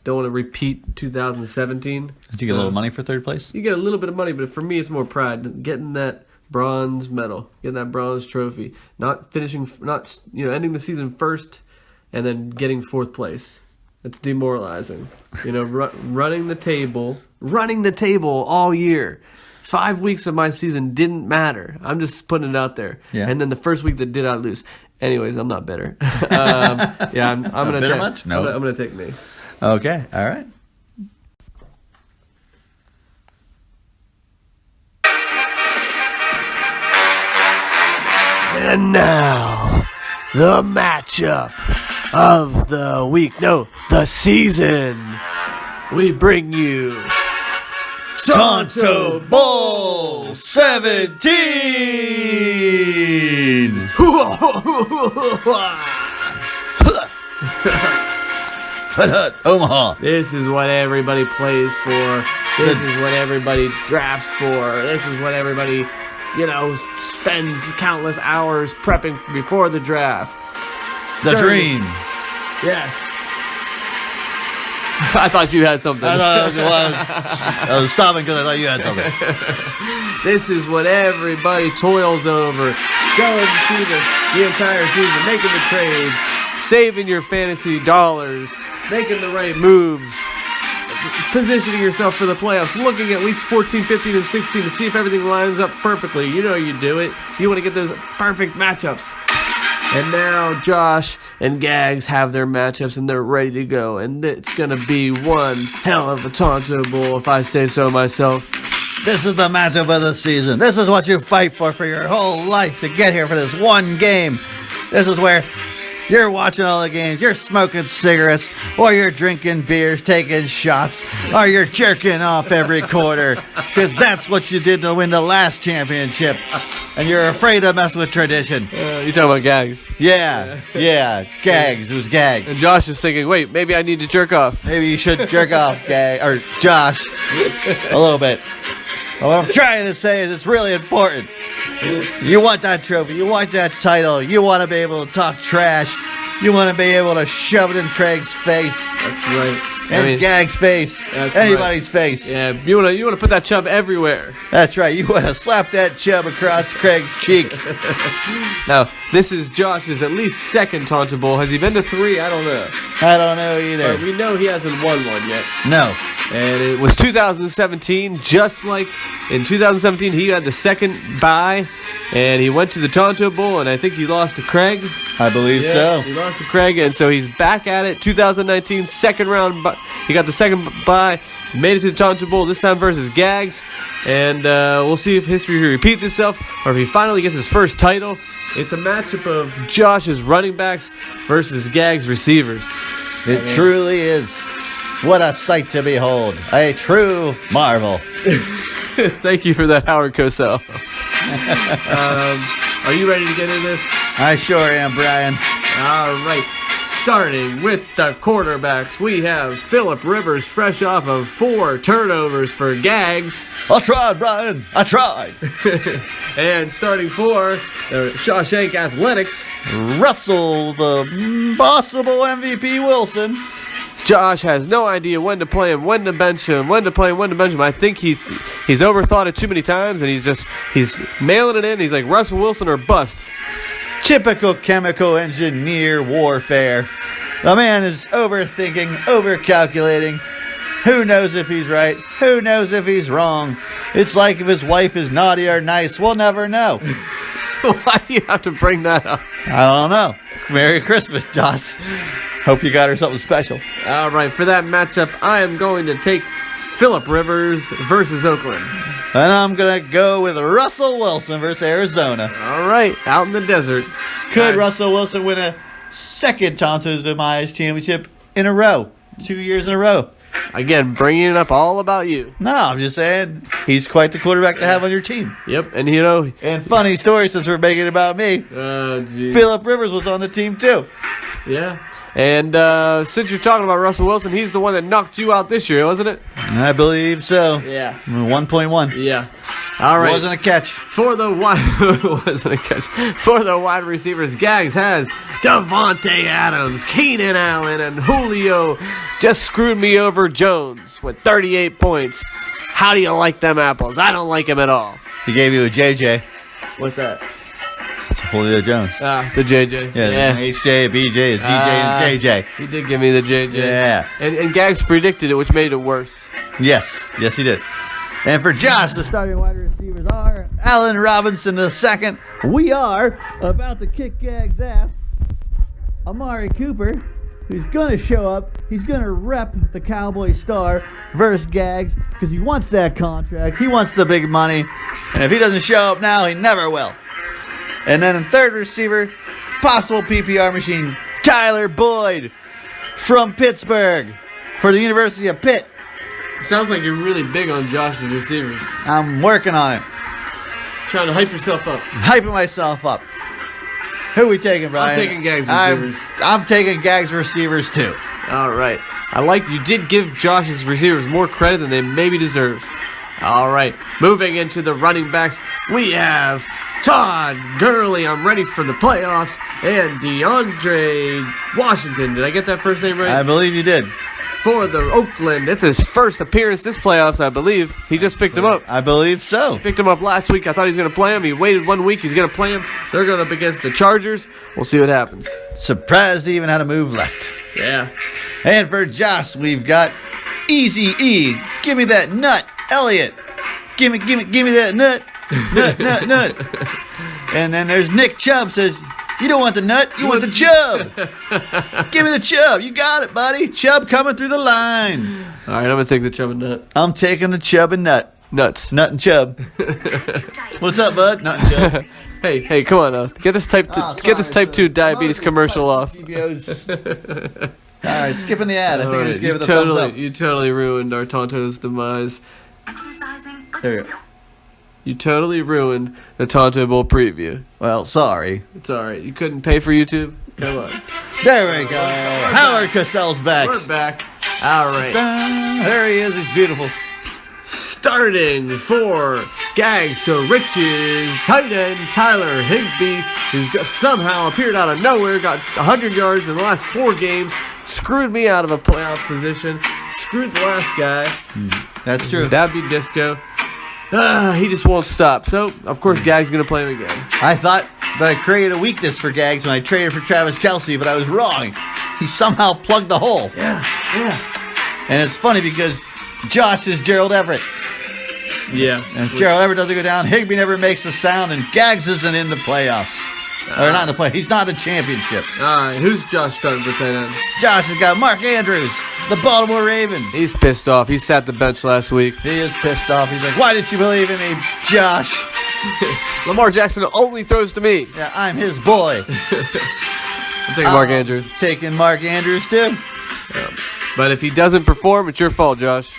Don't want to repeat 2017. Did you get a little money for third place? You get a little bit of money, but for me, it's more pride. Getting that bronze medal, getting that bronze trophy, ending the season first, and then getting fourth place. It's demoralizing. You know, running the table all year. 5 weeks of my season didn't matter. I'm just putting it out there. Yeah. And then the first week that did, I lose. Anyways, I'm not bitter. I'm gonna bitter take. Much? No. I'm gonna take me. Okay, all right. And now, the matchup of the week. No, the season. We bring you Tonto Bowl 17. Omaha. This is what everybody plays for. This is what everybody drafts for. This is what everybody, spends countless hours prepping before the draft. The dream. Yes. I thought you had something. I was stopping because I thought you had something. This is what everybody toils over. Going through the entire season, making the trades, saving your fantasy dollars, making the right moves, positioning yourself for the playoffs, looking at weeks 14, 15, and 16 to see if everything lines up perfectly. You know you do it. You want to get those perfect matchups. And now Josh and Gags have their matchups and they're ready to go. And it's going to be one hell of a Tonto Bowl, if I say so myself. This is the matchup of the season. This is what you fight for your whole life to get here for this one game. This is where you're watching all the games, you're smoking cigarettes, or you're drinking beers, taking shots, or you're jerking off every quarter, because that's what you did to win the last championship, and you're afraid to mess with tradition. You're talking about Gags. Yeah, Gags. It was Gags. And Josh is thinking, wait, maybe I need to jerk off. Maybe you should jerk off, or Josh, a little bit. What I'm trying to say is it's really important. You want that trophy. You want that title. You want to be able to talk trash. You want to be able to shove it in Craig's face. That's right. And Gag's face. Anybody's face. Yeah, you want to put that chub everywhere. That's right. You want to slap that chub across Craig's cheek. Now, this is Josh's at least second Tonto Bowl. Has he been to 3? I don't know. I don't know either. But we know he hasn't won one yet. No. And it was 2017, just like in 2017, he had the second bye, and he went to the Tonto Bowl, and I think he lost to Craig. I believe so. He lost to Craig, and so he's back at it. 2019, second round, he got the second bye, made it to the Tonto Bowl, this time versus Gags, and we'll see if history repeats itself, or if he finally gets his first title. It's a matchup of Josh's running backs versus Gags' receivers. It truly is. What a sight to behold. A true marvel. Thank you for that, Howard Cosell. Are you ready to get into this? I sure am, Brian. All right. Starting with the quarterbacks, we have Phillip Rivers, fresh off of 4 turnovers for Gags. I tried, Brian. I tried. And starting for Shawshank Athletics, Russell, the possible MVP Wilson. Josh has no idea when to play him, when to bench him, when to play him, when to bench him. I think he's overthought it too many times, and he's mailing it in. He's like Russell Wilson or bust. Typical chemical engineer warfare. The man is overthinking, overcalculating. Who knows if he's right? Who knows if he's wrong? It's like if his wife is naughty or nice. We'll never know. Why do you have to bring that up? I don't know. Merry Christmas, Josh. Hope you got her something special. All right, for that matchup, I am going to take Phillip Rivers versus Oakland. And I'm going to go with Russell Wilson versus Arizona. All right, out in the desert. Could Russell Wilson win a second Tonto's Demise championship in a row? 2 years in a row. Again, bringing it up all about you. No, I'm just saying he's quite the quarterback to have on your team. Yep, and And funny story since we're making it about me. Phillip Rivers was on the team too. Yeah. And since you're talking about Russell Wilson, he's the one that knocked you out this year, wasn't it? I believe so. Yeah. 1.1. Yeah. All right. Wasn't a catch. For the wide receivers, Gags has Devontae Adams, Keenan Allen, and Julio just screwed me over Jones with 38 points. How do you like them apples? I don't like them at all. He gave you a JJ. What's that? Julio Jones. The JJ. Yeah. HJ, BJ, ZJ, and JJ. He did give me the JJ. Yeah. And Gags predicted it, which made it worse. Yes, he did. And for Josh, the starting wide receivers are Allen Robinson II. We are about to kick Gags' ass. Amari Cooper, who's going to show up. He's going to rep the Cowboy star versus Gags because he wants that contract. He wants the big money. And if he doesn't show up now, he never will. And then in third receiver, possible PPR machine, Tyler Boyd from Pittsburgh for the University of Pitt. Sounds like you're really big on Josh's receivers. I'm working on it. Trying to hype yourself up. Hyping myself up. Who are we taking, Brian? I'm taking Gags receivers. I'm taking Gags receivers too. All right. You did give Josh's receivers more credit than they maybe deserve. All right. Moving into the running backs, we have Todd Gurley. I'm ready for the playoffs. And DeAndre Washington. Did I get that first name right? I believe you did. For the Oakland. It's his first appearance this playoffs, I believe. He just picked him up. I believe so. Picked him up last week. I thought he was going to play him. He waited 1 week. He's going to play him. They're going up against the Chargers. We'll see what happens. Surprised he even had a move left. Yeah. And for Josh, we've got Easy E. Give me that nut, Elliot. Give me that nut. Nut. And then there's Nick Chubb says, you don't want the nut, you want the chub. Give me the chub. You got it, buddy. Chub coming through the line. All right, I'm going to take the Chubb and nut. I'm taking the chub and nut. Nuts. Nut and chub. What's up, bud? Nut and chub. Hey, come on now. Get this type 2 diabetes commercial off. All right, skipping the ad. I think I just gave it a thumbs up. You totally ruined our Tonto's demise. Exercising, but There you still. go. You totally ruined the Tonto Bowl preview. Well, sorry. It's all right. You couldn't pay for YouTube? Come on. There we go. Howard Cassell's back. We're back. All right. There he is. He's beautiful. Starting for Gags to Riches, tight end Tyler Higbee, who's somehow appeared out of nowhere, got 100 yards in the last 4 games, screwed me out of a playoff position, screwed the last guy. That's true. That'd be Disco. He just won't stop. So, of course, Gags going to play him again. I thought that I created a weakness for Gags when I traded for Travis Kelce, but I was wrong. He somehow plugged the hole. Yeah. And it's funny because Josh is Gerald Everett. Yeah. And if Gerald Everett doesn't go down, Higbee never makes a sound, and Gags isn't in the playoffs. Or not in the play. He's not in the championship. All right, who's Josh starting for tight end? Josh has got Mark Andrews, the Baltimore Ravens. He's pissed off. He sat the bench last week. He is pissed off. He's like, why didn't you believe in me, Josh? Lamar Jackson only throws to me. Yeah, I'm his boy. I'm taking Mark Andrews. Taking Mark Andrews, too. But if he doesn't perform, it's your fault, Josh.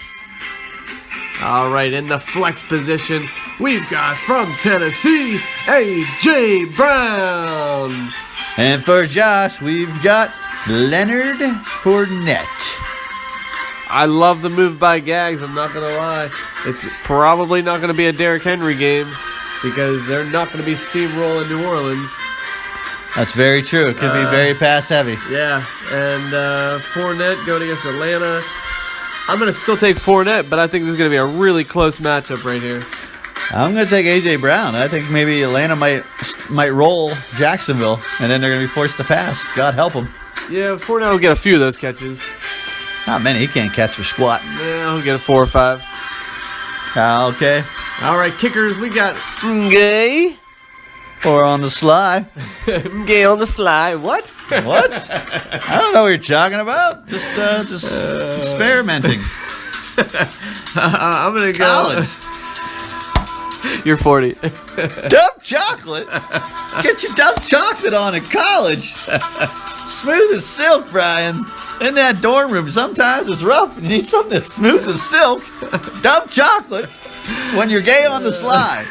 All right, in the flex position, we've got from Tennessee, A.J. Brown. And for Josh, we've got Leonard Fournette. I love the move by Gags, I'm not going to lie. It's probably not going to be a Derrick Henry game because they're not going to be steamrolling New Orleans. That's very true. It could be very pass heavy. Yeah, and Fournette going against Atlanta. I'm going to still take Fournette, but I think this is going to be a really close matchup right here. I'm going to take A.J. Brown. I think maybe Atlanta might roll Jacksonville, and then they're going to be forced to pass. God help them. Yeah, Fournette will get a few of those catches. Not many. He can't catch for squat. Yeah, he'll get a 4 or 5. Okay. All right, kickers, we got Gay. Or on the sly. Gay on the sly. What? What? I don't know what you're talking about. Just experimenting. I'm going to go. College. You're 40. Dump chocolate? Get your dump chocolate on in college. Smooth as silk, Brian. In that dorm room, sometimes it's rough and you need something that's smooth as silk. Dump chocolate when you're gay on the sly.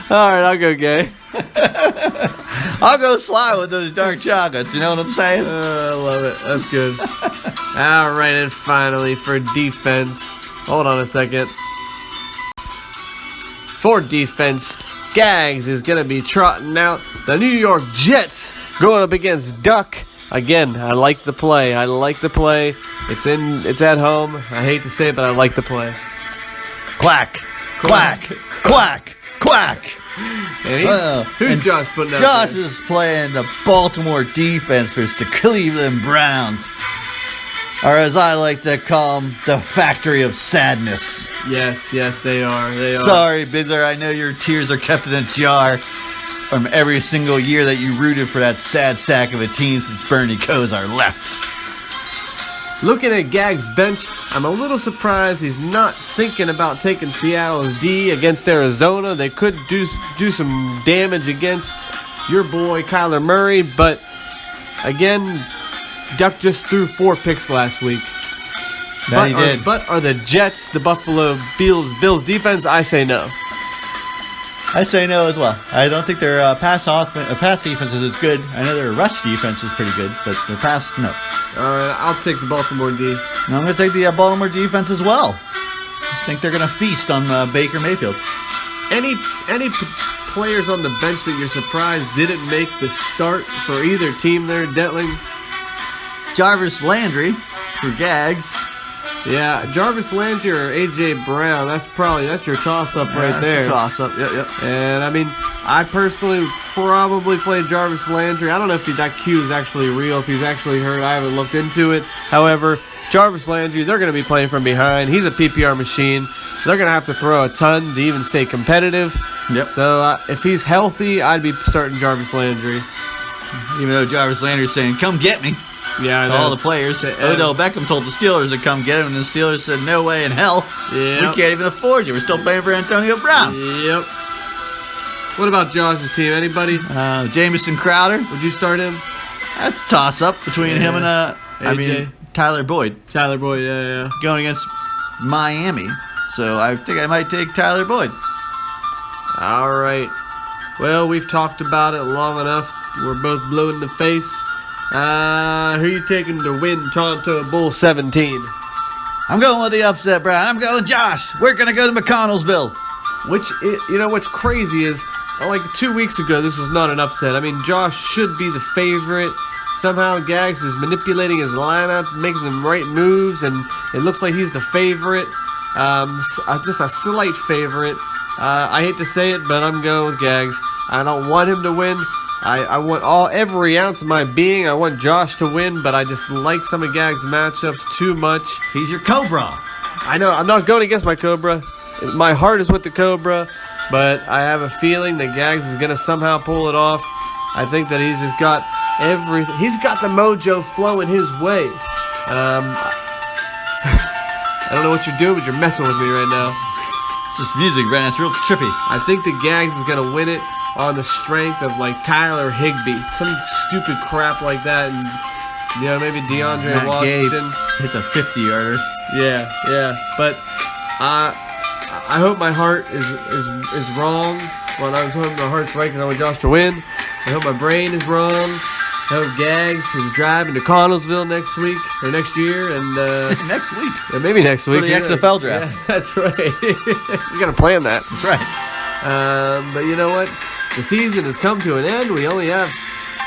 All right, I'll go Gay. I'll go sly with those dark chocolates. You know what I'm saying? I love it. That's good. All right, and finally for defense. Hold on a second. For defense, Gags is going to be trotting out the New York Jets going up against Duck. Again, I like the play. It's at home. I hate to say it, but I like the play. Quack, quack, quack, quack. And who's Josh putting out Josh there? is playing the Baltimore defense versus the Cleveland Browns. Or as I like to call them, the factory of sadness. Yes, they are. Sorry, Bidler, I know your tears are kept in a jar from every single year that you rooted for that sad sack of a team since Bernie Kosar left. Looking at Gags' bench, I'm a little surprised he's not thinking about taking Seattle's D against Arizona. They could do some damage against your boy Kyler Murray, but again, Duck just threw 4 picks last week. He did. But are the Jets the Buffalo Bills defense? I say no. I say no as well. I don't think their pass defense is as good. I know their rush defense is pretty good, but their pass, no. All right, I'll take the Baltimore D. And I'm going to take the Baltimore defense as well. I think they're going to feast on Baker Mayfield. Any players on the bench that you're surprised didn't make the start for either team there, Detling? Jarvis Landry for Gags. Yeah, Jarvis Landry or A.J. Brown, that's your toss-up right there. Toss-up, yep. And, I mean, I personally would probably play Jarvis Landry. I don't know if that Q is actually real, if he's actually hurt. I haven't looked into it. However, Jarvis Landry, they're going to be playing from behind. He's a PPR machine. They're going to have to throw a ton to even stay competitive. Yep. So, if he's healthy, I'd be starting Jarvis Landry. Even though Jarvis Landry's saying, come get me. Yeah, I know. All the players. Odell Beckham told the Steelers to come get him, and the Steelers said, no way in hell. Yep. We can't even afford you. We're still paying for Antonio Brown. Yep. What about Josh's team? Anybody? Jamison Crowder. Would you start him? That's a toss-up between him and, Tyler Boyd. Tyler Boyd, yeah. Going against Miami. So I think I might take Tyler Boyd. All right. Well, we've talked about it long enough. We're both blue in the face. Who are you taking to win Tonto Bowl 17? I'm going with the upset, Brian. I'm going Josh. We're going to go to McConnellsville. What's crazy is, like 2 weeks ago, this was not an upset. I mean, Josh should be the favorite. Somehow Gags is manipulating his lineup, making the right moves, and it looks like he's the favorite. Just a slight favorite. I hate to say it, but I'm going with Gags. I don't want him to win. I want every ounce of my being. I want Josh to win, but I just like some of Gags' matchups too much. He's your Cobra. I know. I'm not going against my Cobra. My heart is with the Cobra, but I have a feeling that Gags is going to somehow pull it off. I think that he's just got everything. He's got the mojo flowing his way. I don't know what you're doing, but you're messing with me right now. It's this music, Brandon. It's real trippy. I think that Gags is going to win it on the strength of, like, Tyler Higbee. Some stupid crap like that. And, maybe DeAndre Washington. It's a 50-yarder. Yeah. But I hope my heart is wrong. Well, I hope my heart's right because I want Josh to win. I hope my brain is wrong. I hope Gags is driving to Connellsville next week or next year, and next week. Yeah, maybe next week for the XFL draft. Yeah, that's right. We got to plan that. That's right. But you know what? The season has come to an end. We only have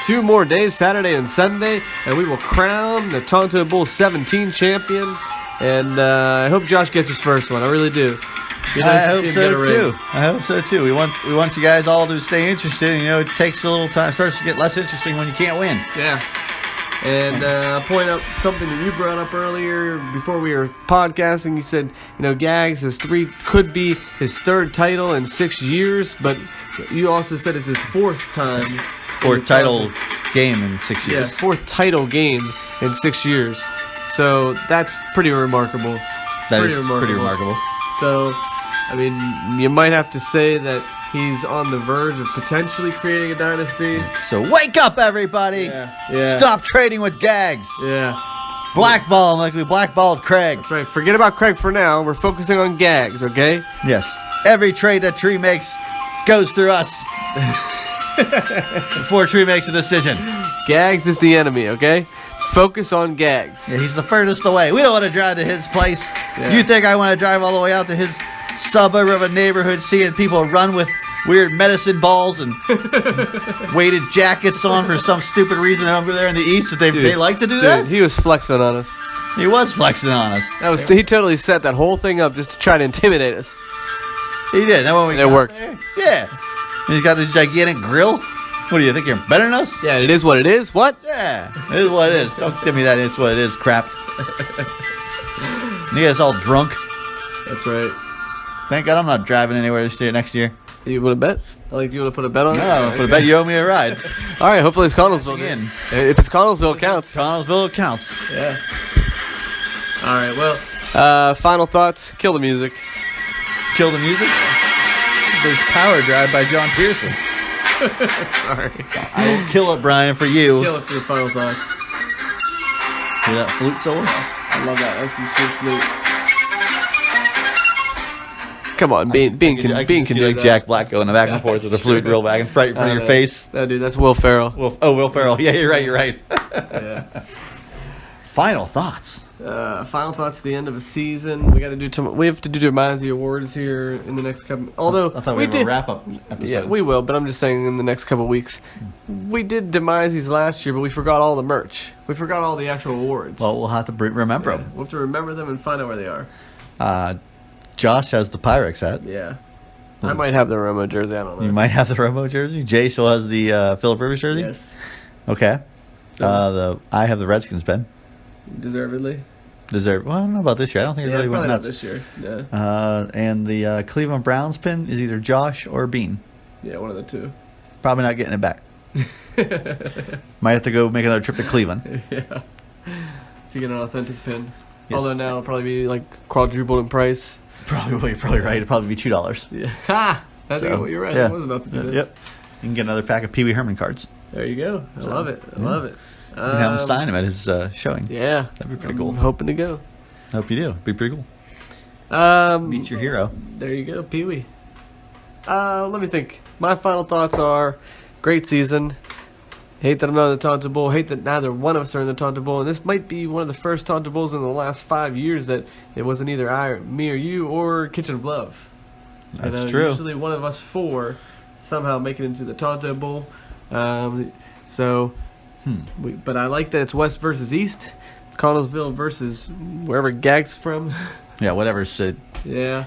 2 more days, Saturday and Sunday, and we will crown the Tonto Bowl 17 champion. And I hope Josh gets his first one. I really do. I hope so too. We want you guys all to stay interested. It takes a little time. It starts to get less interesting when you can't win. Yeah. And point out something that you brought up earlier before we were podcasting. You said, Gags could be his 3rd title in 6 years, but you also said it's his 4th time. 4th title game in 6 years. Yeah, 4th title game in 6 years. So that's pretty remarkable. That is pretty remarkable. So, I mean, you might have to say that he's on the verge of potentially creating a dynasty. So wake up, everybody! Yeah. Stop trading with Gags. Yeah. Blackball him like we blackballed Craig. That's right. Forget about Craig for now. We're focusing on Gags, okay? Yes. Every trade that Tree makes goes through us before Tree makes a decision. Gags is the enemy, okay? Focus on Gags. Yeah, he's the furthest away. We don't want to drive to his place. Yeah. You think I want to drive all the way out to his suburb of a neighborhood seeing people run with weird medicine balls and weighted jackets on for some stupid reason over there in the East that they like to do that? He was flexing on us. He was flexing on us. He totally set that whole thing up just to try to intimidate us. He did. And it worked. There, yeah. And he's got this gigantic grill. What do you think? You're better than us? Yeah, it is what it is. What? Yeah, it is what it is. Don't give me that it's what it is crap. You guys all drunk. That's right. Thank God I'm not driving anywhere this year, next year. You want to bet? Do you want to put a bet on it? No, put a bet you owe me a ride. All right, hopefully it's Connellsville. If it's Connellsville, it counts. Connellsville counts. Yeah. All right, well, final thoughts. Kill the music. Kill the music? There's Power Drive by John Pearson. Sorry. I will kill it, Brian, for you. Kill it for your final thoughts. Hear that flute solo? I love that. That's some sweet flute. Come on, Bean can see do like that. Jack Black going back and forth with the flute real back in front of your face. No, dude, that's Will Ferrell. Will Ferrell. Yeah, you're right. Yeah. Final thoughts. Final thoughts at the end of a season. We have to do Demise awards here in the next couple. Although I thought we did a wrap up episode. Yeah, we will, but I'm just saying in the next couple weeks. We did Demises last year, but we forgot all the merch. We forgot all the actual awards. Well, we'll have to remember them. We'll have to remember them and find out where they are. Josh has the Pyrex hat. Yeah. I might have the Romo jersey. I don't know. You might have the Romo jersey. Jay still has the Phillip Rivers jersey. Yes. Okay. So, I have the Redskins pen. Deservedly. Well, I don't know about this year. I don't think it really went nuts. Not this year. Yeah. And the Cleveland Browns pin is either Josh or Bean. Yeah, one of the two. Probably not getting it back. Might have to go make another trip to Cleveland. Yeah. To get an authentic pin. Yes. Although now it'll probably be like quadrupled in price. You're probably right. It'll probably be $2. Yeah. Ha! You're right. Yeah. I was about to do this. Yep. You can get another pack of Pee Wee Herman cards. There you go. I love it. I love it. You can have him sign him at his showing. Yeah. That'd be pretty cool. I'm hoping to go. Hope you do. It'd be pretty cool. Meet your hero. There you go, Pee Wee. Let me think. My final thoughts are great season. Hate that I'm not in the Tonto Bowl. Hate that neither one of us are in the Tonto Bowl. And this might be one of the first Tonto Bowls in the last 5 years that it wasn't either me or you or Kitchen of Love. That's true. Usually one of us four somehow make it into the Tonto Bowl. But I like that it's West versus East. Connellsville versus wherever Gag's from. Yeah, whatever said. Yeah.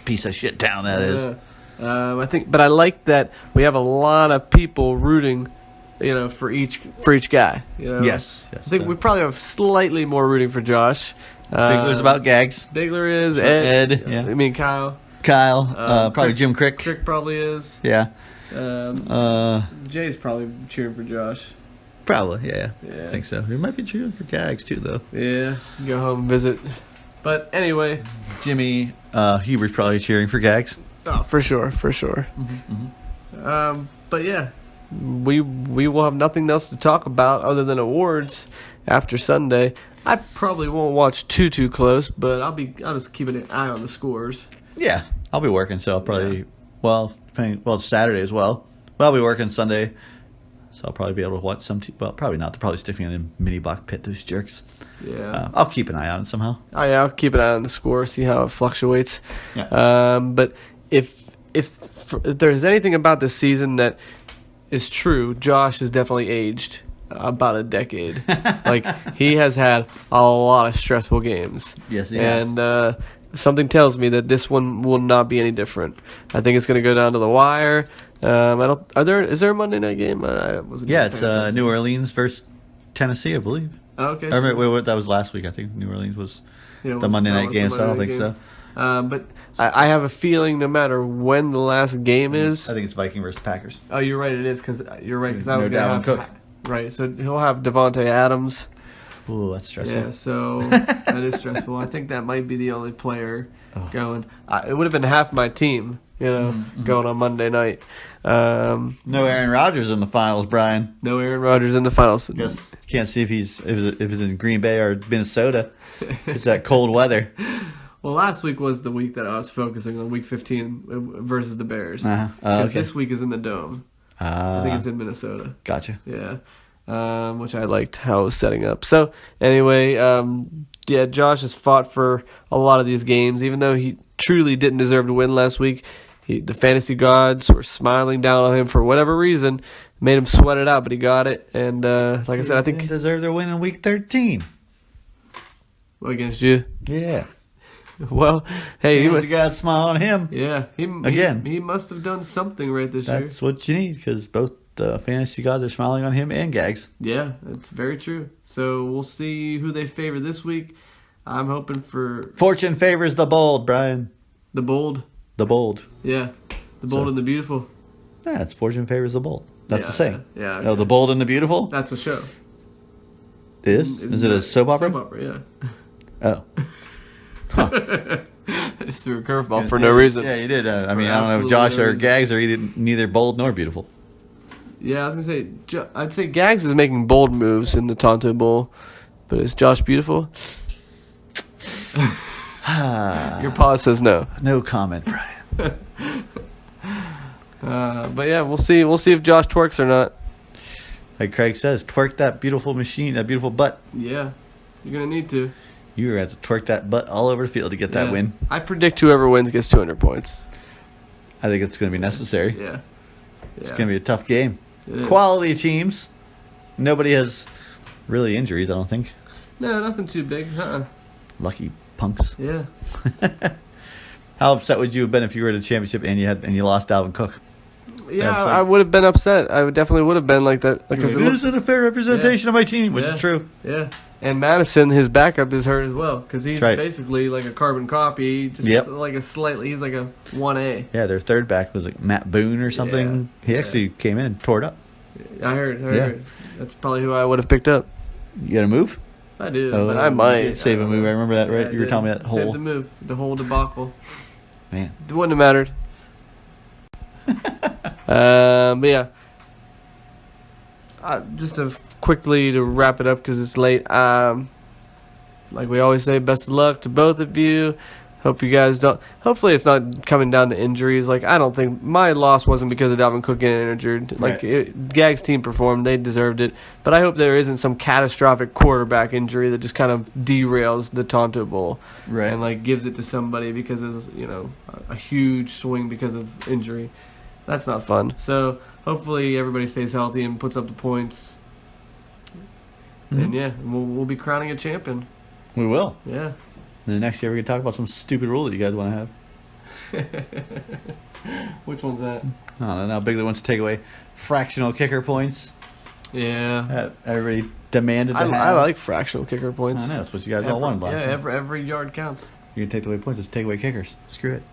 Piece of shit town that is. But I like that we have a lot of people rooting, for each guy. Yes. I think we probably have slightly more rooting for Josh. Bigler's about Gags. Bigler is Ed. Yeah. I mean Kyle. Probably Jim Crick. Crick probably is. Yeah. Jay's probably cheering for Josh. Probably, yeah. I think so. He might be cheering for Gags too, though. Yeah. Go home and visit. But anyway, Jimmy Hubert's probably cheering for Gags. Oh, for sure. But yeah, we will have nothing else to talk about other than awards after Sunday. I probably won't watch too close, but I'll just keep an eye on the scores. Yeah, I'll be working, so I'll probably it's Saturday as well. But I'll be working Sunday, so I'll probably be able to watch some. Probably not. They'll probably stick me in the mini block pit. Those jerks. Yeah, I'll keep an eye on it somehow. Oh yeah, I'll keep an eye on the score, see how it fluctuates. Yeah. But if there's anything about this season that is true, Josh has definitely aged about a decade. Like, he has had a lot of stressful games. Yes, he has. And something tells me that this one will not be any different. I think it's going to go down to the wire. Is there a Monday night game? It's New Orleans versus Tennessee, I believe. Oh, okay. Wait, that was last week. I think New Orleans was the Monday night game, so I don't think so. But I have a feeling no matter when the last game is, I think it's Viking versus Packers. Oh, you're right. It is because you're right. Because I was No going to have Cook. Right. So he'll have Devontae Adams. Ooh, that's stressful. Yeah. So that is stressful. I think that might be the only player going. It would have been half my team, going on Monday night. No Aaron Rodgers in the finals, Brian. No Aaron Rodgers in the finals. Guess can't see if he's in Green Bay or Minnesota. It's that cold weather. Well, last week was the week that I was focusing on, week 15 versus the Bears. Okay. This week is in the Dome. I think it's in Minnesota. Gotcha. Yeah. Which I liked how it was setting up. So, anyway, Josh has fought for a lot of these games, even though he truly didn't deserve to win last week. The fantasy gods were smiling down on him for whatever reason, made him sweat it out, but he got it. And like I said, I think he deserved to win in week 13. Against you. Yeah. Well, hey, the guy smile on him. Yeah, he must have done something right this year. That's what you need, because both the fantasy gods are smiling on him and Gags. Yeah, that's very true. So we'll see who they favor this week. I'm hoping for Fortune favors the bold, Brian. The bold. The bold. Yeah, the bold and the beautiful. Yeah, it's Fortune favors the bold. That's the saying. Yeah. Okay. Oh, the bold and the beautiful. That's a show. Is it a soap opera? Soap opera, yeah. Oh. Huh. I just threw a curveball for no reason. Yeah, you did. I don't know if Josh or Gags are neither bold nor beautiful. Yeah, I was going to say, I'd say Gags is making bold moves in the Tonto Bowl, but is Josh beautiful? Your paw says no. No comment, Brian. But yeah, we'll see. We'll see if Josh twerks or not. Like Craig says, twerk that beautiful machine, that beautiful butt. Yeah, you're gonna need to. You're going to have to twerk that butt all over the field to get that win. I predict whoever wins gets 200 points. I think it's going to be necessary. Yeah. It's going to be a tough game. It is. Quality teams. Nobody has really injuries, I don't think. No, nothing too big. Lucky punks. Yeah. How upset would you have been if you were at a championship and you lost Dalvin Cook? Yeah, I would have been upset. I definitely would have been like that. Because it isn't a fair representation of my team, which is true. Yeah. And Madison, his backup, is hurt as well because he's right. basically like a carbon copy, just like a slightly. He's like a 1A. Yeah, their third back was like Matt Boone or something. Yeah. He actually came in and tore it up. I heard. That's probably who I would have picked up. You got to move? I do, but I might. You did save a move. I remember that, right? Yeah, you were telling me that whole. Saved the move, the whole debacle. Man, it wouldn't have mattered. But yeah. Just to quickly to wrap it up because it's late. Like we always say, best of luck to both of you. Hope you guys don't. Hopefully, it's not coming down to injuries. Like I don't think my loss wasn't because of Dalvin Cook getting injured. Like Gag's team performed, they deserved it. But I hope there isn't some catastrophic quarterback injury that just kind of derails the Tonto Bowl, right? And like gives it to somebody because it's a huge swing because of injury. That's not fun. So hopefully everybody stays healthy and puts up the points. Mm-hmm. And yeah, we'll be crowning a champion. We will. Yeah. And then next year we're gonna talk about some stupid rule that you guys want to have. Which one's that? I don't know how big they wants to take away fractional kicker points. Yeah. Everybody demanded to have. I like fractional kicker points. I know, that's what you guys all wanted last time. Yeah, every yard counts. You're going to take away points. Let's take away kickers. Screw it.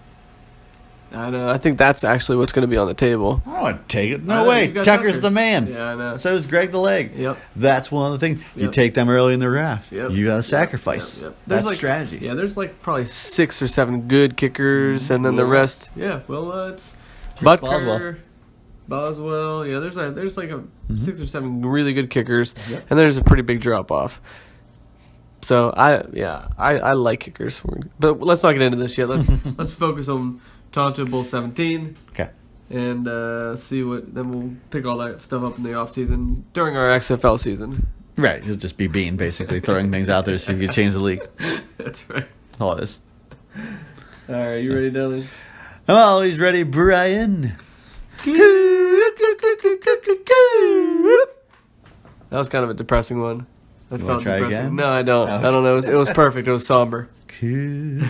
I know. I think that's actually what's going to be on the table. I don't want to take it. No way. Tucker's the man. Yeah, I know. So is Greg the leg. Yep. That's one of the things. You take them early in the draft. Yep. You got to sacrifice. Yep. That's like, strategy. Yeah, there's like probably 6 or 7 good kickers, and then the rest. Yeah, well, it's Butker, Boswell. Yeah, there's like 6 or 7 really good kickers, and there's a pretty big drop off. So I like kickers, but let's not get into this yet. Let's focus on Tonto Bowl 17. Okay. And see what. Then we'll pick all that stuff up in the off season during our XFL season. Right. It'll just be Bean basically throwing things out there to see if you can change the league. That's right. All it is. All right, you ready, Dylan? I'm always ready, Brian. That was kind of a depressing one. I felt try depressing. again? No, I don't. I don't know. It was perfect. It was somber. Cool.